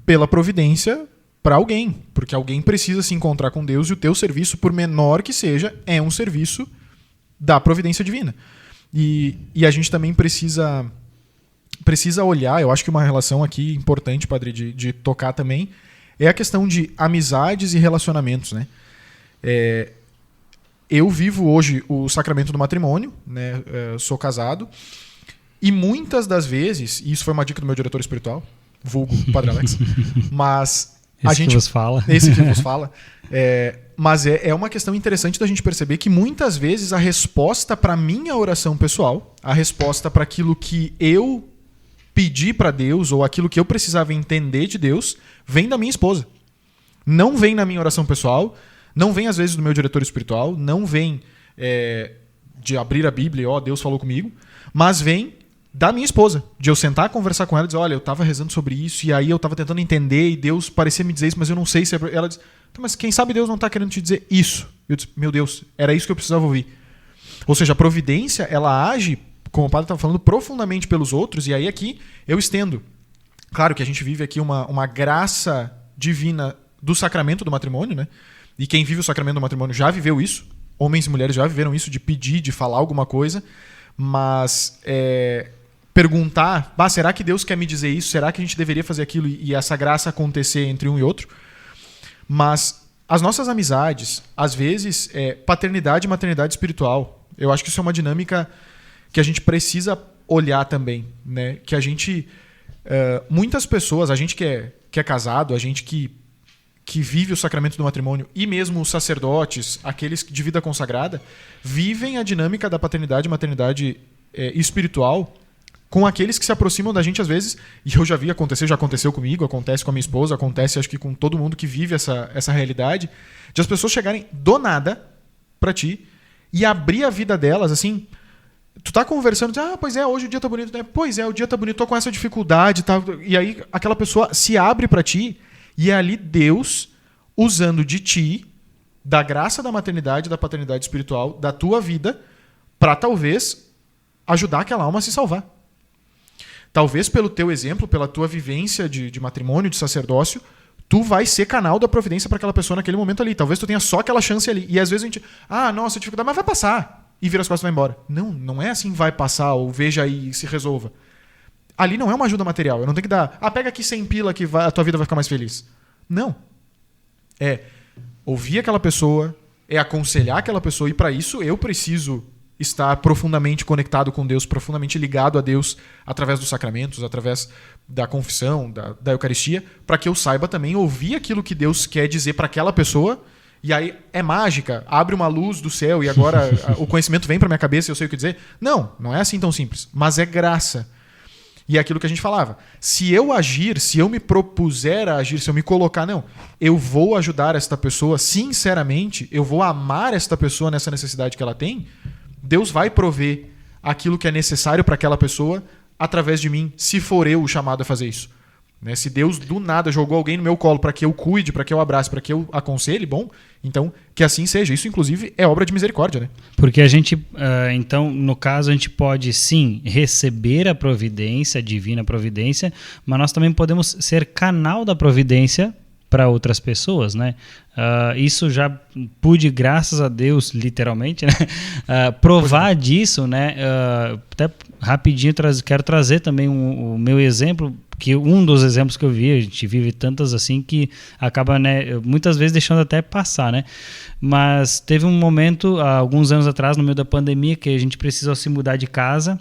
pela providência para alguém, porque alguém precisa se encontrar com Deus e o teu serviço, por menor que seja, é um serviço da providência divina. E a gente também precisa olhar, eu acho que uma relação aqui importante, padre, de tocar também, é a questão de amizades e relacionamentos, né? Eu vivo hoje o sacramento do matrimônio, né? Sou casado, e muitas das vezes, e isso foi uma dica do meu diretor espiritual, vulgo Padre Alex, mas
esse que vos fala.
Mas é uma questão interessante da gente perceber que muitas vezes a resposta para minha oração pessoal, a resposta para aquilo que eu pedi para Deus ou aquilo que eu precisava entender de Deus, vem da minha esposa. Não vem na minha oração pessoal, não vem às vezes do meu diretor espiritual, não vem de abrir a Bíblia e Deus falou comigo, mas vem da minha esposa, de eu sentar, conversar com ela e dizer, olha, eu estava rezando sobre isso e aí eu estava tentando entender e Deus parecia me dizer isso, mas eu não sei se é... Ela diz, mas quem sabe Deus não está querendo te dizer isso? Eu disse, meu Deus, era isso que eu precisava ouvir. Ou seja, a providência, ela age, como o padre estava falando, profundamente pelos outros, e aí aqui eu estendo. Claro que a gente vive aqui uma graça divina do sacramento do matrimônio, né? e quem vive o sacramento do matrimônio já viveu isso, homens e mulheres já viveram isso, de pedir, de falar alguma coisa, mas perguntar, será que Deus quer me dizer isso? Será que a gente deveria fazer aquilo e essa graça acontecer entre um e outro? Mas as nossas amizades, às vezes, paternidade e maternidade espiritual, eu acho que isso é uma dinâmica que a gente precisa olhar também, né? Que a gente, muitas pessoas, a gente que é casado, a gente que vive o sacramento do matrimônio e mesmo os sacerdotes, aqueles de vida consagrada, vivem a dinâmica da paternidade e maternidade espiritual com aqueles que se aproximam da gente às vezes, e eu já vi acontecer, já aconteceu comigo, acontece com a minha esposa, acontece acho que com todo mundo que vive essa realidade, de as pessoas chegarem do nada pra ti e abrir a vida delas, assim, tu tá conversando, pois é, hoje o dia tá bonito, né? Pois é, o dia tá bonito, tô com essa dificuldade, tá? E aí aquela pessoa se abre pra ti e é ali Deus usando de ti, da graça da maternidade, da paternidade espiritual, da tua vida, pra talvez ajudar aquela alma a se salvar. Talvez pelo teu exemplo, pela tua vivência de matrimônio, de sacerdócio, tu vai ser canal da providência para aquela pessoa naquele momento ali. Talvez tu tenha só aquela chance ali. E às vezes a gente, nossa, dificuldade, mas vai passar. E vira as costas e vai embora. Não é assim, vai passar, ou veja aí e se resolva. Ali não é uma ajuda material. Eu não tenho que dar, pega aqui 100 pila que a tua vida vai ficar mais feliz. Não. É ouvir aquela pessoa, é aconselhar aquela pessoa, e para isso eu preciso estar profundamente conectado com Deus, profundamente ligado a Deus através dos sacramentos, através da confissão, da Eucaristia, para que eu saiba também ouvir aquilo que Deus quer dizer para aquela pessoa. E aí é mágica, abre uma luz do céu e agora o conhecimento vem para minha cabeça e eu sei o que dizer. Não é assim tão simples, mas é graça. E é aquilo que a gente falava. Se eu agir, se eu me propuser a agir, se eu me colocar, eu vou ajudar esta pessoa sinceramente, eu vou amar esta pessoa nessa necessidade que ela tem, Deus vai prover aquilo que é necessário para aquela pessoa através de mim, se for eu o chamado a fazer isso. Né? Se Deus do nada jogou alguém no meu colo para que eu cuide, para que eu abrace, para que eu aconselhe, bom, então que assim seja. Isso, inclusive, é obra de misericórdia. Né?
Porque a gente, então, no caso, a gente pode, sim, receber a providência, a divina providência, mas nós também podemos ser canal da providência para outras pessoas, né? Isso já pude, graças a Deus, literalmente, né? Provar disso, né? Até rapidinho quero trazer também o meu exemplo, que um dos exemplos que eu vi, a gente vive tantas assim que acaba, né, muitas vezes deixando até passar, né? Mas teve um momento, há alguns anos atrás, no meio da pandemia, que a gente precisou se mudar de casa.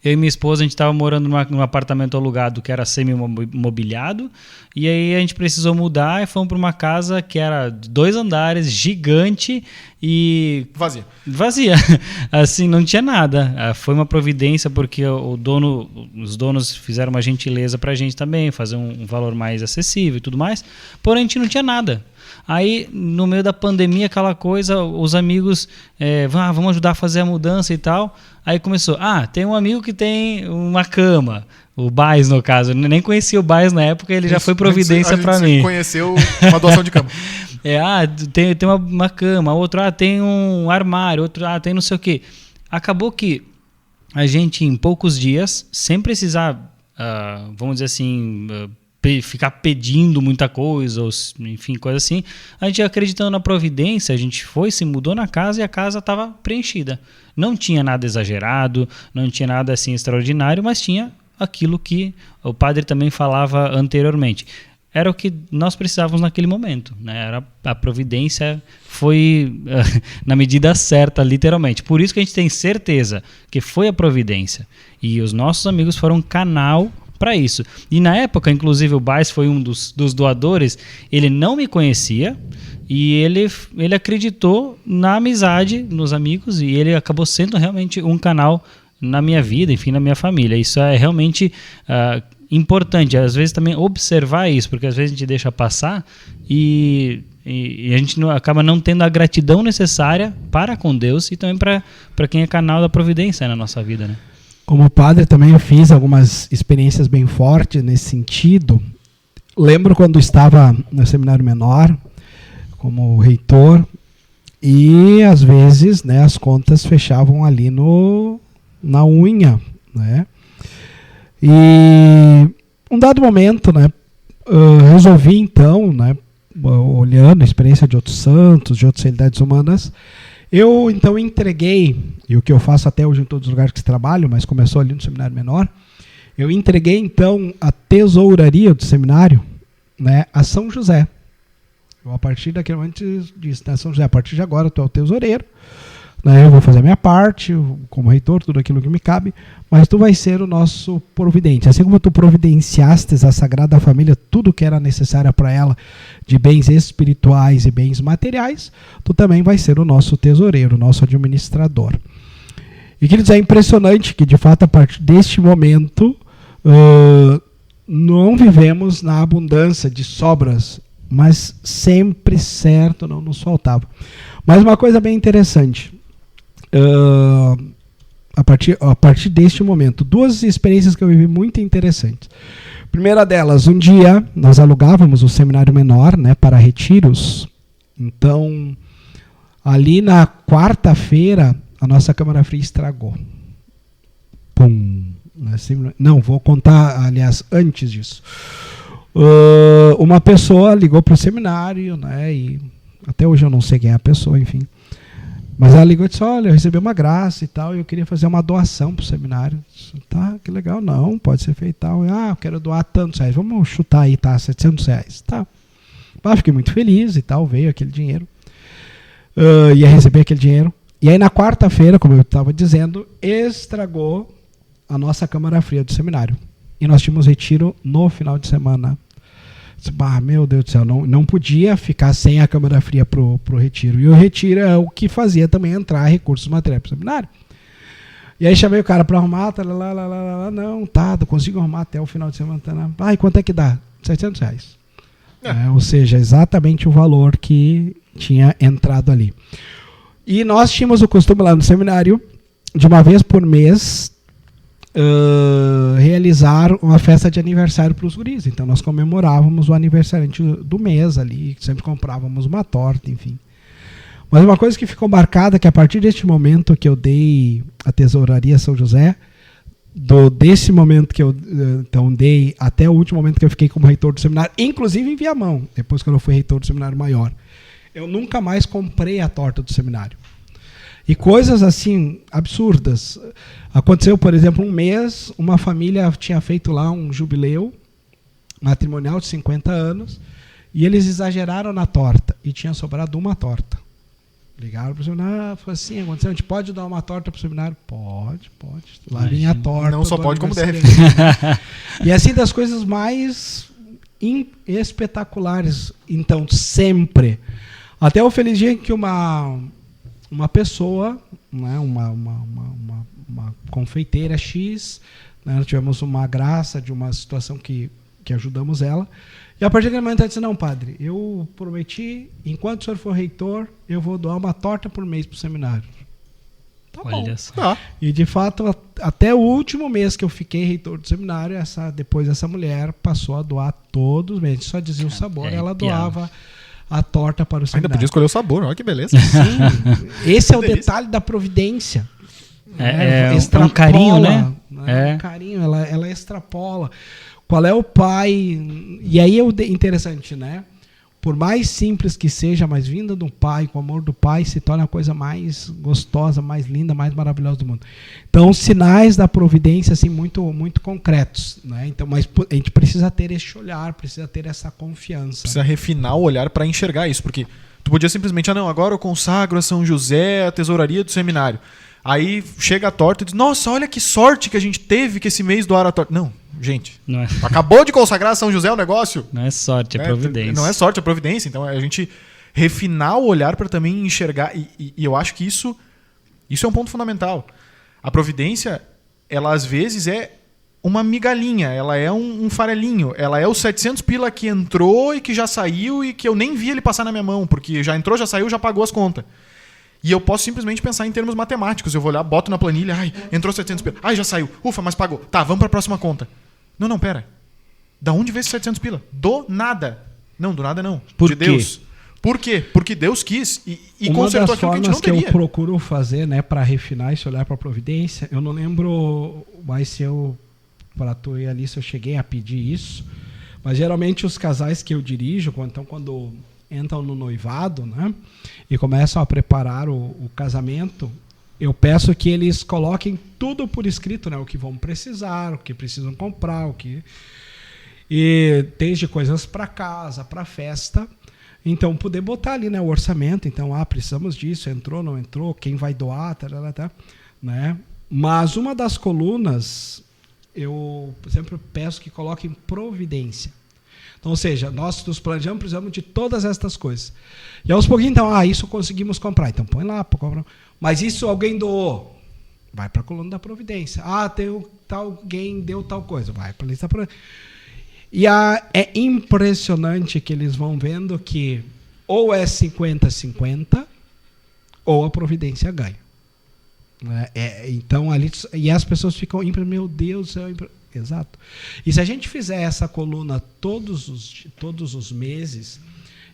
Eu e minha esposa, a gente estava morando num apartamento alugado que era semi-mobiliado, e aí a gente precisou mudar e fomos para uma casa que era 2 andares, gigante e... Vazia. Assim, não tinha nada. Foi uma providência porque os donos fizeram uma gentileza para a gente também, fazer um valor mais acessível e tudo mais, porém a gente não tinha nada. Aí, no meio da pandemia, aquela coisa, os amigos, vamos ajudar a fazer a mudança e tal. Aí começou, tem um amigo que tem uma cama, o Baez no caso, eu nem conhecia o Baez na época, ele já foi providência para mim.
Você conheceu uma doação de cama.
Tem uma cama, outro, tem um armário, outro, tem não sei o quê. Acabou que a gente, em poucos dias, sem precisar, vamos dizer assim... ficar pedindo muita coisa, ou, enfim, coisa assim. A gente acreditando na providência, a gente se mudou na casa e a casa estava preenchida. Não tinha nada exagerado, não tinha nada assim extraordinário, mas tinha aquilo que o padre também falava anteriormente. Era o que nós precisávamos naquele momento, né? A providência foi na medida certa, literalmente. Por isso que a gente tem certeza que foi a providência. E os nossos amigos foram canal para isso. E na época, inclusive, o Baez foi um dos doadores, ele não me conhecia e ele acreditou na amizade, nos amigos, e ele acabou sendo realmente um canal na minha vida, enfim, na minha família. Isso é realmente importante, às vezes também observar isso, porque às vezes a gente deixa passar e a gente acaba não tendo a gratidão necessária para com Deus e também para quem é canal da providência na nossa vida, né?
Como padre também eu fiz algumas experiências bem fortes nesse sentido. Lembro quando estava no seminário menor, como reitor, e às vezes, né, as contas fechavam ali na unha, né? E um dado momento, né, resolvi então, né, olhando a experiência de outros santos, de outras realidades humanas, eu então entreguei, e o que eu faço até hoje em todos os lugares que trabalho, mas começou ali no seminário menor, eu entreguei então a tesouraria do seminário, né, a São José. Eu, a partir daquele momento disse, né, São José, a partir de agora tu é o tesoureiro, né, eu vou fazer a minha parte, como reitor, tudo aquilo que me cabe, mas tu vai ser o nosso providente. Assim como tu providenciastes a Sagrada Família tudo que era necessário para ela, de bens espirituais e bens materiais, tu também vai ser o nosso tesoureiro, o nosso administrador. E, queridos, é impressionante que, de fato, a partir deste momento, não vivemos na abundância de sobras, mas sempre certo, não nos faltava. Mas uma coisa bem interessante, a partir deste momento, duas experiências que eu vivi muito interessantes. Primeira delas, um dia nós alugávamos o seminário menor, né, para retiros. Então, ali na quarta-feira, a nossa câmara fria estragou. Pum. Não, vou contar, aliás, antes disso. Uma pessoa ligou para o seminário, né, e até hoje eu não sei quem é a pessoa, enfim. Mas ela ligou e disse, olha, eu recebi uma graça e tal, e eu queria fazer uma doação para o seminário. Disse, tá, que legal, não, pode ser feito tal. Eu quero doar tantos reais, vamos chutar aí, tá, 700 reais. Tá. Fiquei muito feliz e tal, veio aquele dinheiro. Ia receber aquele dinheiro. E aí na quarta-feira, como eu estava dizendo, estragou a nossa câmara fria do seminário. E nós tínhamos retiro no final de semana. Meu Deus do céu, não podia ficar sem a câmara fria pro retiro. E o retiro é o que fazia também entrar recursos materiais pro seminário. E aí chamei o cara para arrumar, não, tá, eu consigo arrumar até o final de semana. E quanto é que dá? 700 reais. Ou seja, exatamente o valor que tinha entrado ali. E nós tínhamos o costume lá no seminário, de uma vez por mês, realizar uma festa de aniversário para os guris. Então nós comemorávamos o aniversariante do mês ali, sempre comprávamos uma torta, enfim. Mas uma coisa que ficou marcada, que a partir deste momento que eu dei a tesouraria São José, desse momento que eu então dei até o último momento que eu fiquei como reitor do seminário, inclusive em Viamão, depois que eu fui reitor do seminário maior, eu nunca mais comprei a torta do seminário. E coisas assim, absurdas. Aconteceu, por exemplo, um mês, uma família tinha feito lá um jubileu matrimonial de 50 anos, e eles exageraram na torta, e tinha sobrado uma torta. Ligaram para o seminário, falou assim, aconteceu, a gente pode dar uma torta para o seminário? Pode. Lá vinha a torta.
Não só pode, como deve.
E assim, das coisas mais espetaculares. Então, sempre. Até o feliz dia que uma pessoa, né, uma confeiteira X, né, nós tivemos uma graça de uma situação que ajudamos ela. E a partir daquele momento ela disse, não, padre, eu prometi, enquanto o senhor for reitor, eu vou doar uma torta por mês para o seminário. Tá bom.
Olha só.
E de fato, até o último mês que eu fiquei reitor do seminário, depois essa mulher passou a doar todos os meses. Só dizia o sabor, ela doava a torta para o seminário.
Ainda podia escolher o sabor, olha que beleza.
Sim, esse é o detalhe da providência.
É um carinho, né?
Um carinho, ela extrapola. Qual é o pai? E aí é interessante, né? Por mais simples que seja, mas vinda do pai, com o amor do pai, se torna a coisa mais gostosa, mais linda, mais maravilhosa do mundo. Então, sinais da providência assim, muito, muito concretos. Né? Então, mas a gente precisa ter esse olhar, precisa ter essa confiança.
Precisa refinar o olhar para enxergar isso, porque tu podia simplesmente, agora eu consagro a São José, a tesouraria do seminário. Aí chega a torta e diz, nossa, olha que sorte que a gente teve que esse mês doaram a torta. Não, gente,
não é.
Acabou de consagrar a São José o negócio.
Não é sorte, é providência.
Não é sorte, é providência. Então a gente refinar o olhar para também enxergar. E eu acho que isso é um ponto fundamental. A providência, ela às vezes é uma migalhinha, ela é um farelinho, ela é os 700 pila que entrou e que já saiu e que eu nem vi ele passar na minha mão, porque já entrou, já saiu, já pagou as contas. E eu posso simplesmente pensar em termos matemáticos. Eu vou olhar, boto na planilha, entrou 700 pila. Já saiu. Ufa, mas pagou. Tá, vamos para a próxima conta. Não, pera. Da onde veio esses 700 pila? Do nada. Não, do nada não.
Por quê?
Deus. Por quê? Porque Deus quis e consertou aquilo que a gente não teria.
Uma das formas que eu procuro fazer, né, para refinar esse olhar para a providência, eu não lembro mais se eu, para tu e Alice, eu cheguei a pedir isso, Mas geralmente os casais que eu dirijo, então quando entram no noivado, né, e começam a preparar o casamento, eu peço que eles coloquem tudo por escrito, né, o que vão precisar, o que precisam comprar, e desde coisas para casa, para festa. Então, poder botar ali, né, o orçamento. Então, precisamos disso, entrou, não entrou, quem vai doar, né? Mas uma das colunas, eu sempre peço que coloquem providência. Então, ou seja, nós nos planejamos, precisamos de todas estas coisas. E aos pouquinhos, então, isso conseguimos comprar. Então, põe lá, compra. Mas isso alguém doou, vai para a coluna da providência. Alguém deu tal coisa, vai para a lista da providência. E é impressionante que eles vão vendo que ou é 50-50 ou a providência ganha. Então, ali, e as pessoas ficam, meu Deus, exato. E se a gente fizer essa coluna todos os meses,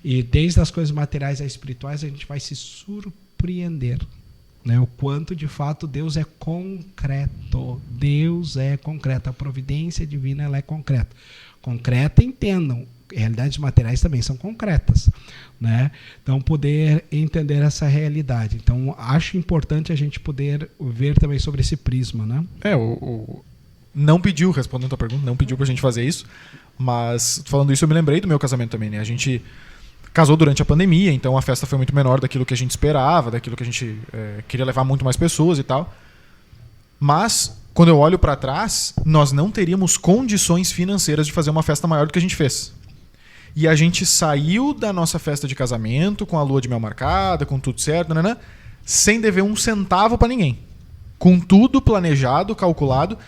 e desde as coisas materiais a espirituais, a gente vai se surpreender. Né, o quanto de fato Deus é concreto. Deus é concreto. A providência divina ela é concreta. Concreta, entendam. Realidades materiais também são concretas. Né? Então, poder entender essa realidade. Então, acho importante a gente poder ver também sobre esse prisma. Né?
Não pediu, respondendo a tua pergunta, não pediu pra gente fazer isso. Mas, falando isso, eu me lembrei do meu casamento também. Né? A gente casou durante a pandemia, então a festa foi muito menor daquilo que a gente esperava, daquilo que a gente queria levar muito mais pessoas e tal. Mas, quando eu olho para trás, nós não teríamos condições financeiras de fazer uma festa maior do que a gente fez. E a gente saiu da nossa festa de casamento, com a lua de mel marcada, com tudo certo, sem dever um centavo para ninguém. Com tudo planejado, calculado,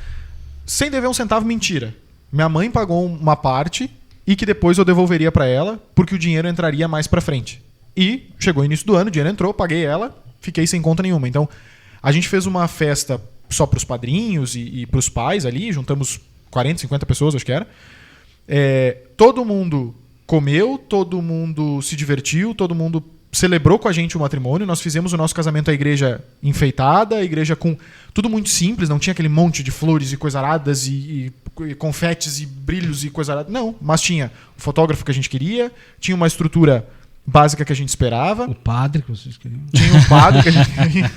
sem dever um centavo, mentira. Minha mãe pagou uma parte e que depois eu devolveria para ela, porque o dinheiro entraria mais para frente. E chegou o início do ano, o dinheiro entrou, paguei ela, fiquei sem conta nenhuma. Então, a gente fez uma festa só para os padrinhos e para os pais ali, juntamos 40, 50 pessoas, acho que era. Todo mundo comeu, todo mundo se divertiu, todo mundo celebrou com a gente o matrimônio. Nós fizemos o nosso casamento à igreja enfeitada, a igreja com tudo muito simples, não tinha aquele monte de flores e coisas aradas e confetes e brilhos e coisa arada. Não, mas tinha o fotógrafo que a gente queria, tinha uma estrutura básica que a gente esperava.
O padre que vocês queriam.
Tinha um padre que a gente queria.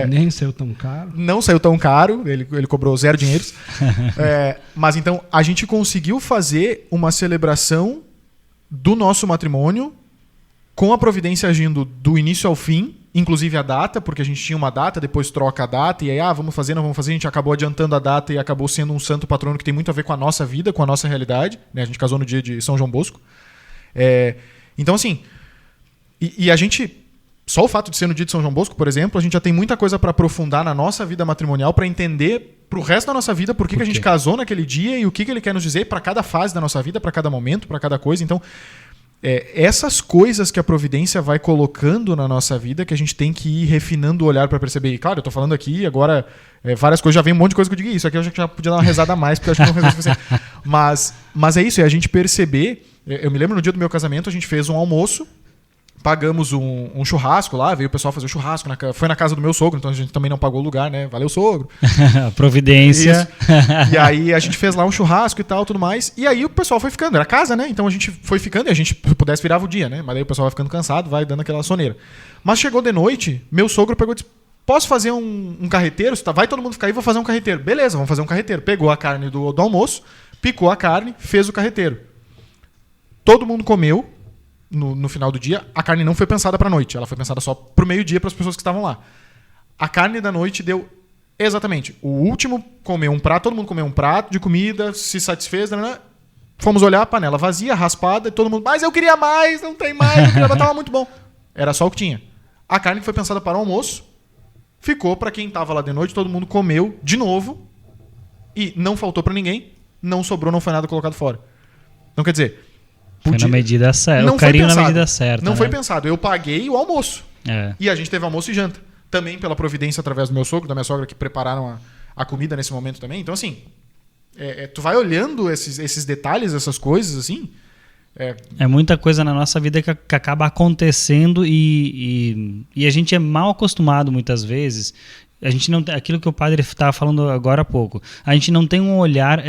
Nem saiu tão caro.
Não saiu tão caro, ele cobrou 0 dinheiros. Mas então a gente conseguiu fazer uma celebração do nosso matrimônio com a providência agindo do início ao fim, inclusive a data, porque a gente tinha uma data, depois troca a data, e aí, vamos fazer, não vamos fazer, a gente acabou adiantando a data e acabou sendo um santo patrono que tem muito a ver com a nossa vida, com a nossa realidade, né? A gente casou no dia de São João Bosco. Então, assim, e a gente, só o fato de ser no dia de São João Bosco, por exemplo, a gente já tem muita coisa para aprofundar na nossa vida matrimonial, para entender pro resto da nossa vida por que a gente casou naquele dia e o que ele quer nos dizer para cada fase da nossa vida, para cada momento, para cada coisa. Então, essas coisas que a providência vai colocando na nossa vida que a gente tem que ir refinando o olhar para perceber. E, claro, eu tô falando aqui agora várias coisas, já vem um monte de coisa que eu digo, isso aqui eu já podia dar uma rezada a mais, porque eu acho que não resolve suficiente. Mas é isso, é a gente perceber. Eu me lembro no dia do meu casamento, a gente fez um almoço, pagamos um churrasco lá, veio o pessoal fazer o churrasco, foi na casa do meu sogro, então a gente também não pagou o lugar, né? Valeu, sogro.
Providência.
E aí a gente fez lá um churrasco e tal, tudo mais. E aí o pessoal foi ficando, era casa, né? Então a gente foi ficando e a gente, se pudesse, virava o dia, né? Mas aí o pessoal vai ficando cansado, vai dando aquela soneira. Mas chegou de noite, meu sogro pegou e disse, posso fazer um carreteiro? Vai todo mundo ficar aí, vou fazer um carreteiro. Beleza, vamos fazer um carreteiro. Pegou a carne do almoço, picou a carne, fez o carreteiro. Todo mundo comeu. No final do dia, a carne não foi pensada para a noite, ela foi pensada só para o meio-dia para as pessoas que estavam lá. A carne da noite deu exatamente. O último comeu um prato, todo mundo comeu um prato de comida, se satisfez, né? Fomos olhar a panela vazia, raspada, e todo mundo, mas eu queria mais, não tem mais, estava muito bom. Era só o que tinha. A carne que foi pensada para o almoço ficou para quem estava lá de noite, todo mundo comeu de novo e não faltou para ninguém, não sobrou, não foi nada colocado fora. Então, quer dizer,
foi na medida certa. O carinho na medida certa.
Não foi pensado. Eu paguei o almoço. E a gente teve almoço e janta. Também pela providência através do meu sogro, da minha sogra, que prepararam a comida nesse momento também. Então, assim, tu vai olhando esses detalhes, essas coisas, assim.
É muita coisa na nossa vida que acaba acontecendo e a gente é mal acostumado muitas vezes. A gente não tem, aquilo que o padre estava falando agora há pouco, a gente não tem um olhar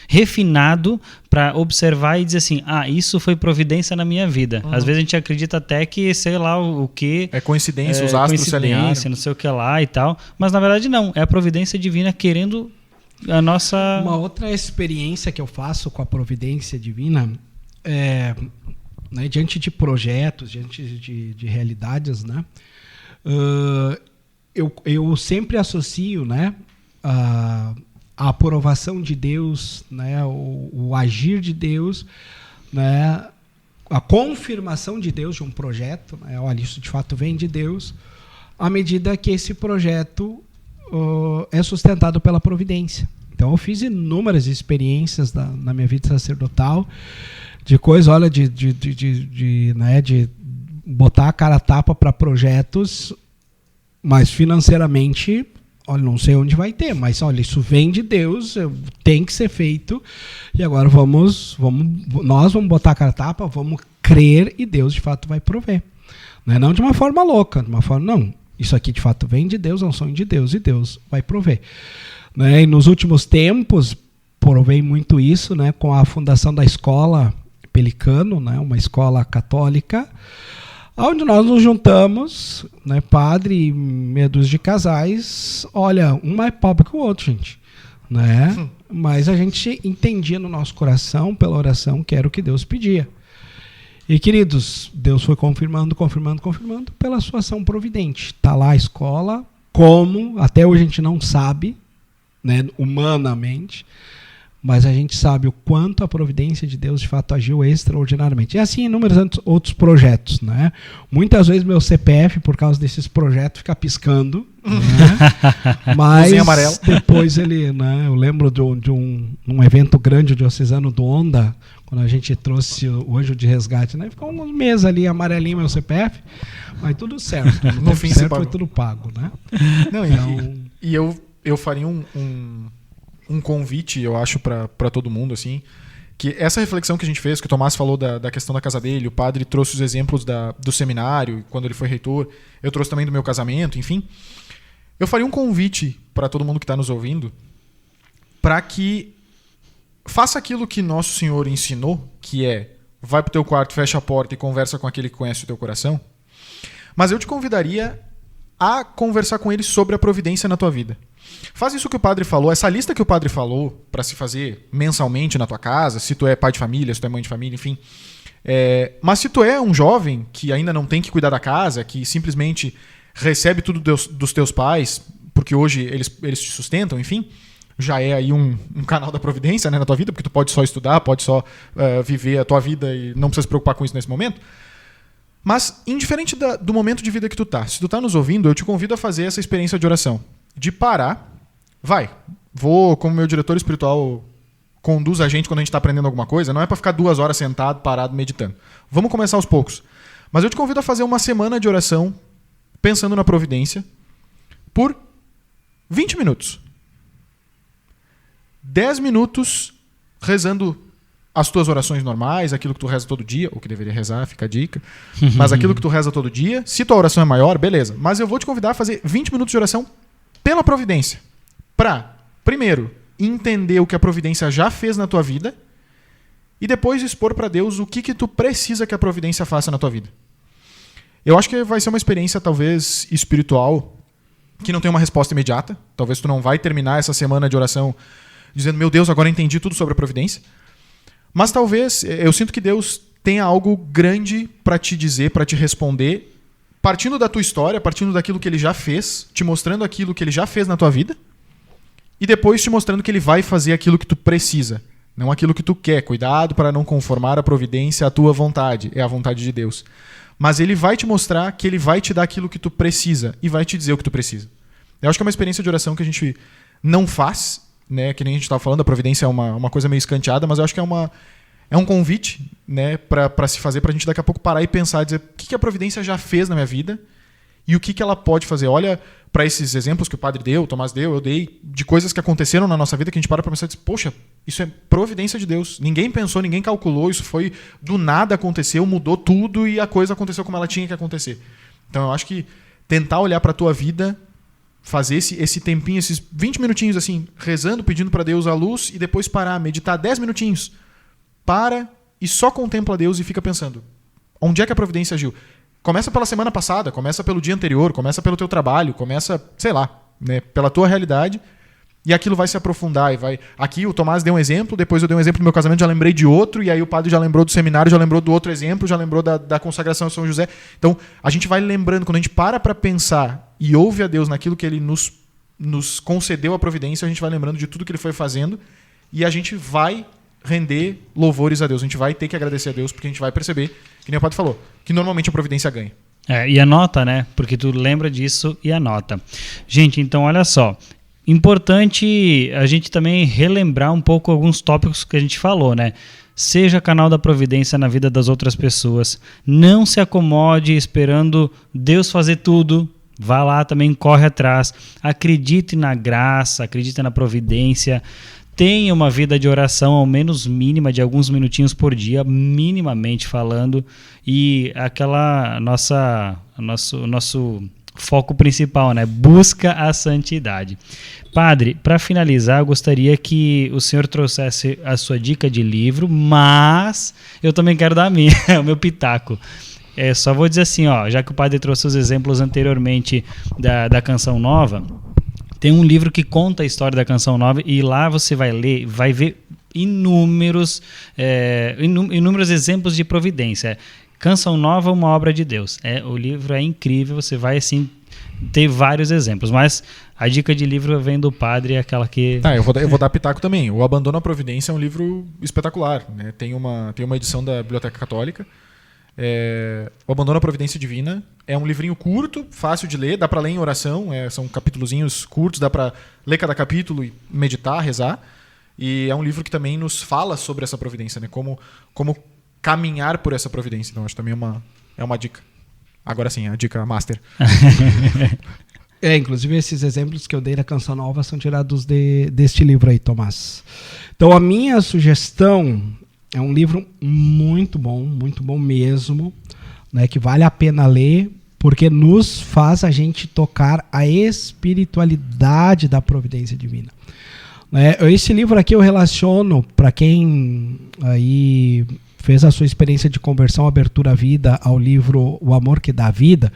refinado para observar e dizer assim, isso foi providência na minha vida. Às vezes a gente acredita até que, sei lá, o que...
É coincidência, os astros se alinharam.
Não sei o que lá e tal. Mas na verdade não, é a providência divina querendo a nossa...
Uma outra experiência que eu faço com a providência divina é... Né, diante de projetos, diante de realidades, né, eu sempre associo, né, a aprovação de Deus, né, o agir de Deus, né, a confirmação de Deus de um projeto, né, olha, isso de fato vem de Deus, à medida que esse projeto é sustentado pela providência. Então eu fiz inúmeras experiências na minha vida sacerdotal, de coisa, olha, né, de botar a cara a tapa para projetos, mas financeiramente, olha, não sei onde vai ter, mas olha, isso vem de Deus, tem que ser feito, e agora nós vamos botar a cara a tapa, vamos crer e Deus de fato vai prover. Não de uma forma louca, de uma forma, não, isso aqui de fato vem de Deus, é um sonho de Deus, e Deus vai prover. Né? E nos últimos tempos, provei muito isso, né, com a fundação da escola Pelicano, né, uma escola católica, onde nós nos juntamos, né, padre e meia dúzia de casais, olha, um mais pobre que o outro, gente. Né? Mas a gente entendia no nosso coração, pela oração, que era o que Deus pedia. E, queridos, Deus foi confirmando pela sua ação providente. Está lá a escola, como, até hoje a gente não sabe, né, humanamente, mas a gente sabe o quanto a providência de Deus de fato agiu extraordinariamente. E assim inúmeros outros projetos. Né? Muitas vezes meu CPF, por causa desses projetos, fica piscando. Né? Mas depois ele... Né, eu lembro de um evento grande diocesano do Onda, quando a gente trouxe o anjo de resgate. Né? Ficou uns meses ali amarelinho meu CPF, mas tudo certo. No fim certo, foi tudo pago. Né?
Não, então, e eu faria um convite, eu acho, para todo mundo, assim, que essa reflexão que a gente fez, que o Tomás falou da questão da casa dele, o padre trouxe os exemplos do seminário, quando ele foi reitor, eu trouxe também do meu casamento, enfim. Eu faria um convite para todo mundo que está nos ouvindo, para que faça aquilo que Nosso Senhor ensinou, que é, vai para o teu quarto, fecha a porta e conversa com aquele que conhece o teu coração, mas eu te convidaria a conversar com ele sobre a providência na tua vida. Faz isso que o padre falou, essa lista que o padre falou para se fazer mensalmente na tua casa, se tu é pai de família, se tu é mãe de família, enfim. Mas se tu é um jovem que ainda não tem que cuidar da casa, que simplesmente recebe tudo dos teus pais, porque hoje eles te sustentam, enfim, já é aí um canal da providência, né, na tua vida, porque tu pode só estudar, pode só viver a tua vida e não precisa se preocupar com isso nesse momento. Mas, indiferente do momento de vida que tu tá, se tu tá nos ouvindo, eu te convido a fazer essa experiência de oração. De parar, como meu diretor espiritual conduz a gente quando a gente está aprendendo alguma coisa, não é para ficar 2 horas sentado, parado, meditando. Vamos começar aos poucos. Mas eu te convido a fazer uma semana de oração, pensando na providência, por 20 minutos. 10 minutos rezando as tuas orações normais, aquilo que tu reza todo dia, ou que deveria rezar, fica a dica, mas aquilo que tu reza todo dia, se tua oração é maior, beleza. Mas eu vou te convidar a fazer 20 minutos de oração pela providência. Para, primeiro, entender o que a providência já fez na tua vida e depois expor para Deus o que tu precisa que a providência faça na tua vida. Eu acho que vai ser uma experiência, talvez, espiritual, que não tem uma resposta imediata. Talvez tu não vai terminar essa semana de oração dizendo, meu Deus, agora eu entendi tudo sobre a providência. Mas talvez, eu sinto que Deus tenha algo grande para te dizer, para te responder, partindo da tua história, partindo daquilo que ele já fez, te mostrando aquilo que ele já fez na tua vida, e depois te mostrando que ele vai fazer aquilo que tu precisa, não aquilo que tu quer. Cuidado para não conformar a providência à tua vontade, é a vontade de Deus. Mas ele vai te mostrar que ele vai te dar aquilo que tu precisa e vai te dizer o que tu precisa. Eu acho que é uma experiência de oração que a gente não faz, né? Que nem a gente estava falando, a providência é uma coisa meio escanteada, mas eu acho que é um convite, né, para se fazer, para a gente daqui a pouco parar e pensar, dizer o que a providência já fez na minha vida e o que ela pode fazer. Olha para esses exemplos que o padre deu, o Tomás deu, eu dei, de coisas que aconteceram na nossa vida que a gente para pensar e diz, poxa, isso é providência de Deus. Ninguém pensou, ninguém calculou, isso foi do nada, aconteceu, mudou tudo e a coisa aconteceu como ela tinha que acontecer. Então eu acho que tentar olhar para a tua vida fazer esse tempinho, esses 20 minutinhos assim, rezando, pedindo para Deus a luz e depois parar, meditar 10 minutinhos. Para e só contempla Deus e fica pensando, onde é que a providência agiu? Começa pela semana passada, começa pelo dia anterior, começa pelo teu trabalho, começa, sei lá, né, pela tua realidade. E aquilo vai se aprofundar e vai... Aqui o Tomás deu um exemplo, depois eu dei um exemplo do meu casamento, já lembrei de outro, e aí o padre já lembrou do seminário, já lembrou do outro exemplo, já lembrou da consagração a São José. Então, a gente vai lembrando, quando a gente para pensar e ouve a Deus naquilo que Ele nos concedeu a providência, a gente vai lembrando de tudo que Ele foi fazendo, e a gente vai render louvores a Deus. A gente vai ter que agradecer a Deus, porque a gente vai perceber, que nem o padre falou, que normalmente a providência ganha.
E anota, né? Porque tu lembra disso e anota. Gente, então olha só. Importante a gente também relembrar um pouco alguns tópicos que a gente falou, né? Seja canal da providência na vida das outras pessoas. Não se acomode esperando Deus fazer tudo. Vá lá também, corre atrás. Acredite na graça, acredite na providência. Tenha uma vida de oração, ao menos mínima, de alguns minutinhos por dia, minimamente falando. E aquela nosso foco principal, né? Busca a santidade. Padre, para finalizar, eu gostaria que o senhor trouxesse a sua dica de livro, mas eu também quero dar a minha, o meu pitaco. Só vou dizer assim, ó, já que o padre trouxe os exemplos anteriormente da Canção Nova, tem um livro que conta a história da Canção Nova e lá você vai ler, vai ver inúmeros exemplos de providência. Canção Nova, uma obra de Deus. O livro é incrível, você vai assim ter vários exemplos, mas a dica de livro vem do padre, é aquela que...
Eu vou dar pitaco também. O Abandono à Providência é um livro espetacular, né? Tem uma edição da Biblioteca Católica. O Abandono à Providência Divina é um livrinho curto, fácil de ler, dá para ler em oração, são capítulozinhos curtos, dá para ler cada capítulo e meditar, rezar. E é um livro que também nos fala sobre essa providência, né? Como caminhar por essa providência. Então, acho também é uma dica. Agora sim, a dica master.
Inclusive esses exemplos que eu dei da Canção Nova são tirados deste livro aí, Tomás. Então, a minha sugestão é um livro muito bom mesmo, né, que vale a pena ler, porque nos faz a gente tocar a espiritualidade da providência divina. Esse livro aqui eu relaciono para quem aí fez a sua experiência de conversão, abertura à vida, ao livro O Amor que Dá Vida.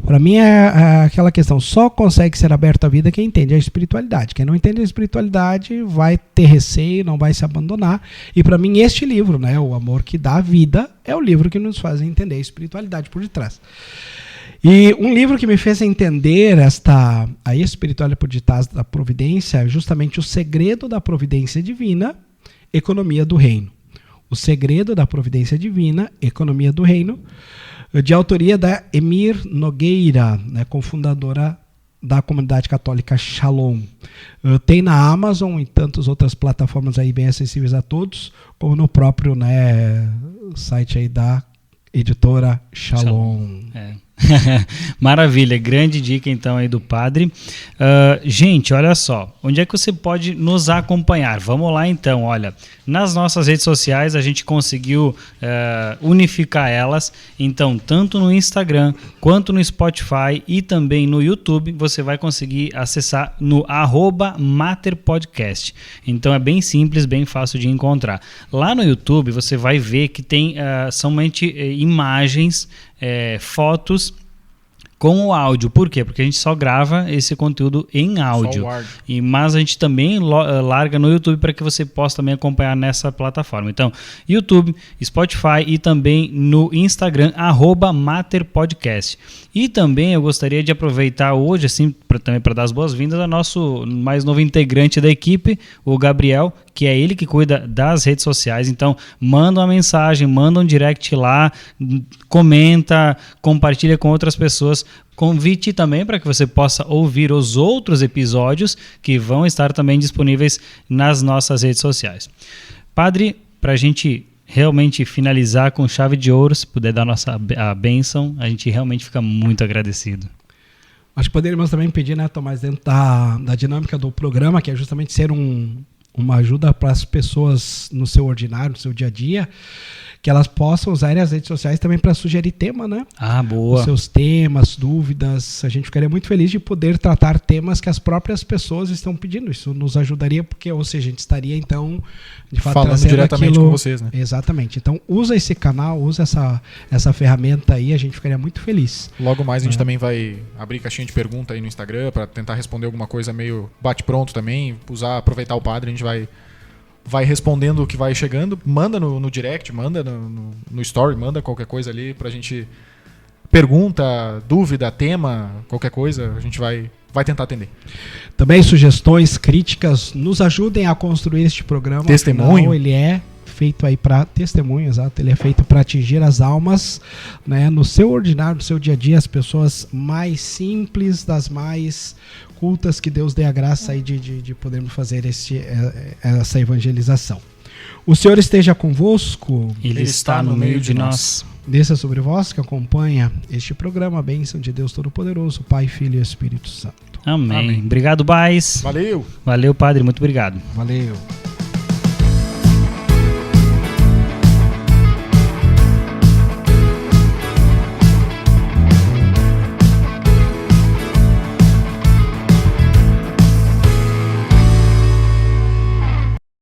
Para mim é aquela questão, só consegue ser aberto à vida quem entende a espiritualidade. Quem não entende a espiritualidade vai ter receio, não vai se abandonar. E para mim este livro, né, O Amor que Dá Vida, é o livro que nos faz entender a espiritualidade por detrás. E um livro que me fez entender a espiritualidade por detrás da providência é justamente O Segredo da Providência Divina, Economia do Reino. O Segredo da Providência Divina, Economia do Reino, de autoria da Emir Nogueira, né, cofundadora da comunidade católica Shalom. Tem na Amazon e tantas outras plataformas aí bem acessíveis a todos, como no próprio, né, site aí da editora Shalom.
Maravilha, grande dica então aí do padre. Gente, olha só, onde é que você pode nos acompanhar? Vamos lá então, olha, nas nossas redes sociais a gente conseguiu unificar elas, então tanto no Instagram quanto no Spotify e também no YouTube você vai conseguir acessar no @materpodcast. Então é bem simples, bem fácil de encontrar. Lá no YouTube você vai ver que tem somente imagens, fotos com o áudio. Por quê? Porque a gente só grava esse conteúdo em áudio. Mas a gente também larga no YouTube para que você possa também acompanhar nessa plataforma. Então, YouTube, Spotify e também no Instagram, @materpodcast. E também eu gostaria de aproveitar hoje, assim, também para dar as boas-vindas ao nosso mais novo integrante da equipe, o Gabriel, que é ele que cuida das redes sociais. Então, manda uma mensagem, manda um direct lá, comenta, compartilha com outras pessoas. Convite também para que você possa ouvir os outros episódios que vão estar também disponíveis nas nossas redes sociais. Padre, para a gente realmente finalizar com chave de ouro, se puder dar a bênção, a gente realmente fica muito agradecido.
Acho que poderíamos também pedir, né, Tomás, dentro da dinâmica do programa, que é justamente ser um uma ajuda para as pessoas no seu ordinário, no seu dia a dia, que elas possam usar as redes sociais também para sugerir tema, né?
Ah, boa.
Os seus temas, dúvidas. A gente ficaria muito feliz de poder tratar temas que as próprias pessoas estão pedindo. Isso nos ajudaria, porque, ou seja, a gente estaria, então, de fato,
falando diretamente com vocês, né?
Exatamente. Então, usa esse canal, usa essa ferramenta aí, a gente ficaria muito feliz.
Logo mais a gente também vai abrir caixinha de pergunta aí no Instagram para tentar responder alguma coisa meio bate-pronto também, aproveitar o padre, a gente vai respondendo o que vai chegando, manda no direct, manda no story, manda qualquer coisa ali pra gente, pergunta, dúvida, tema, qualquer coisa, a gente vai tentar atender.
Também sugestões, críticas, nos ajudem a construir este programa.
Testemunho.
Afinal, ele é feito aí para testemunho, exato, ele é feito para atingir as almas, né, no seu ordinário, no seu dia a dia, as pessoas mais simples, das mais cultas, que Deus dê a graça aí de podermos fazer essa evangelização. O Senhor esteja convosco.
Ele está no meio de nós.
Desça sobre vós que acompanha este programa, a bênção de Deus Todo-Poderoso, Pai, Filho e Espírito Santo.
Amém. Obrigado, Baez.
Valeu.
Valeu, padre. Muito obrigado.
Valeu.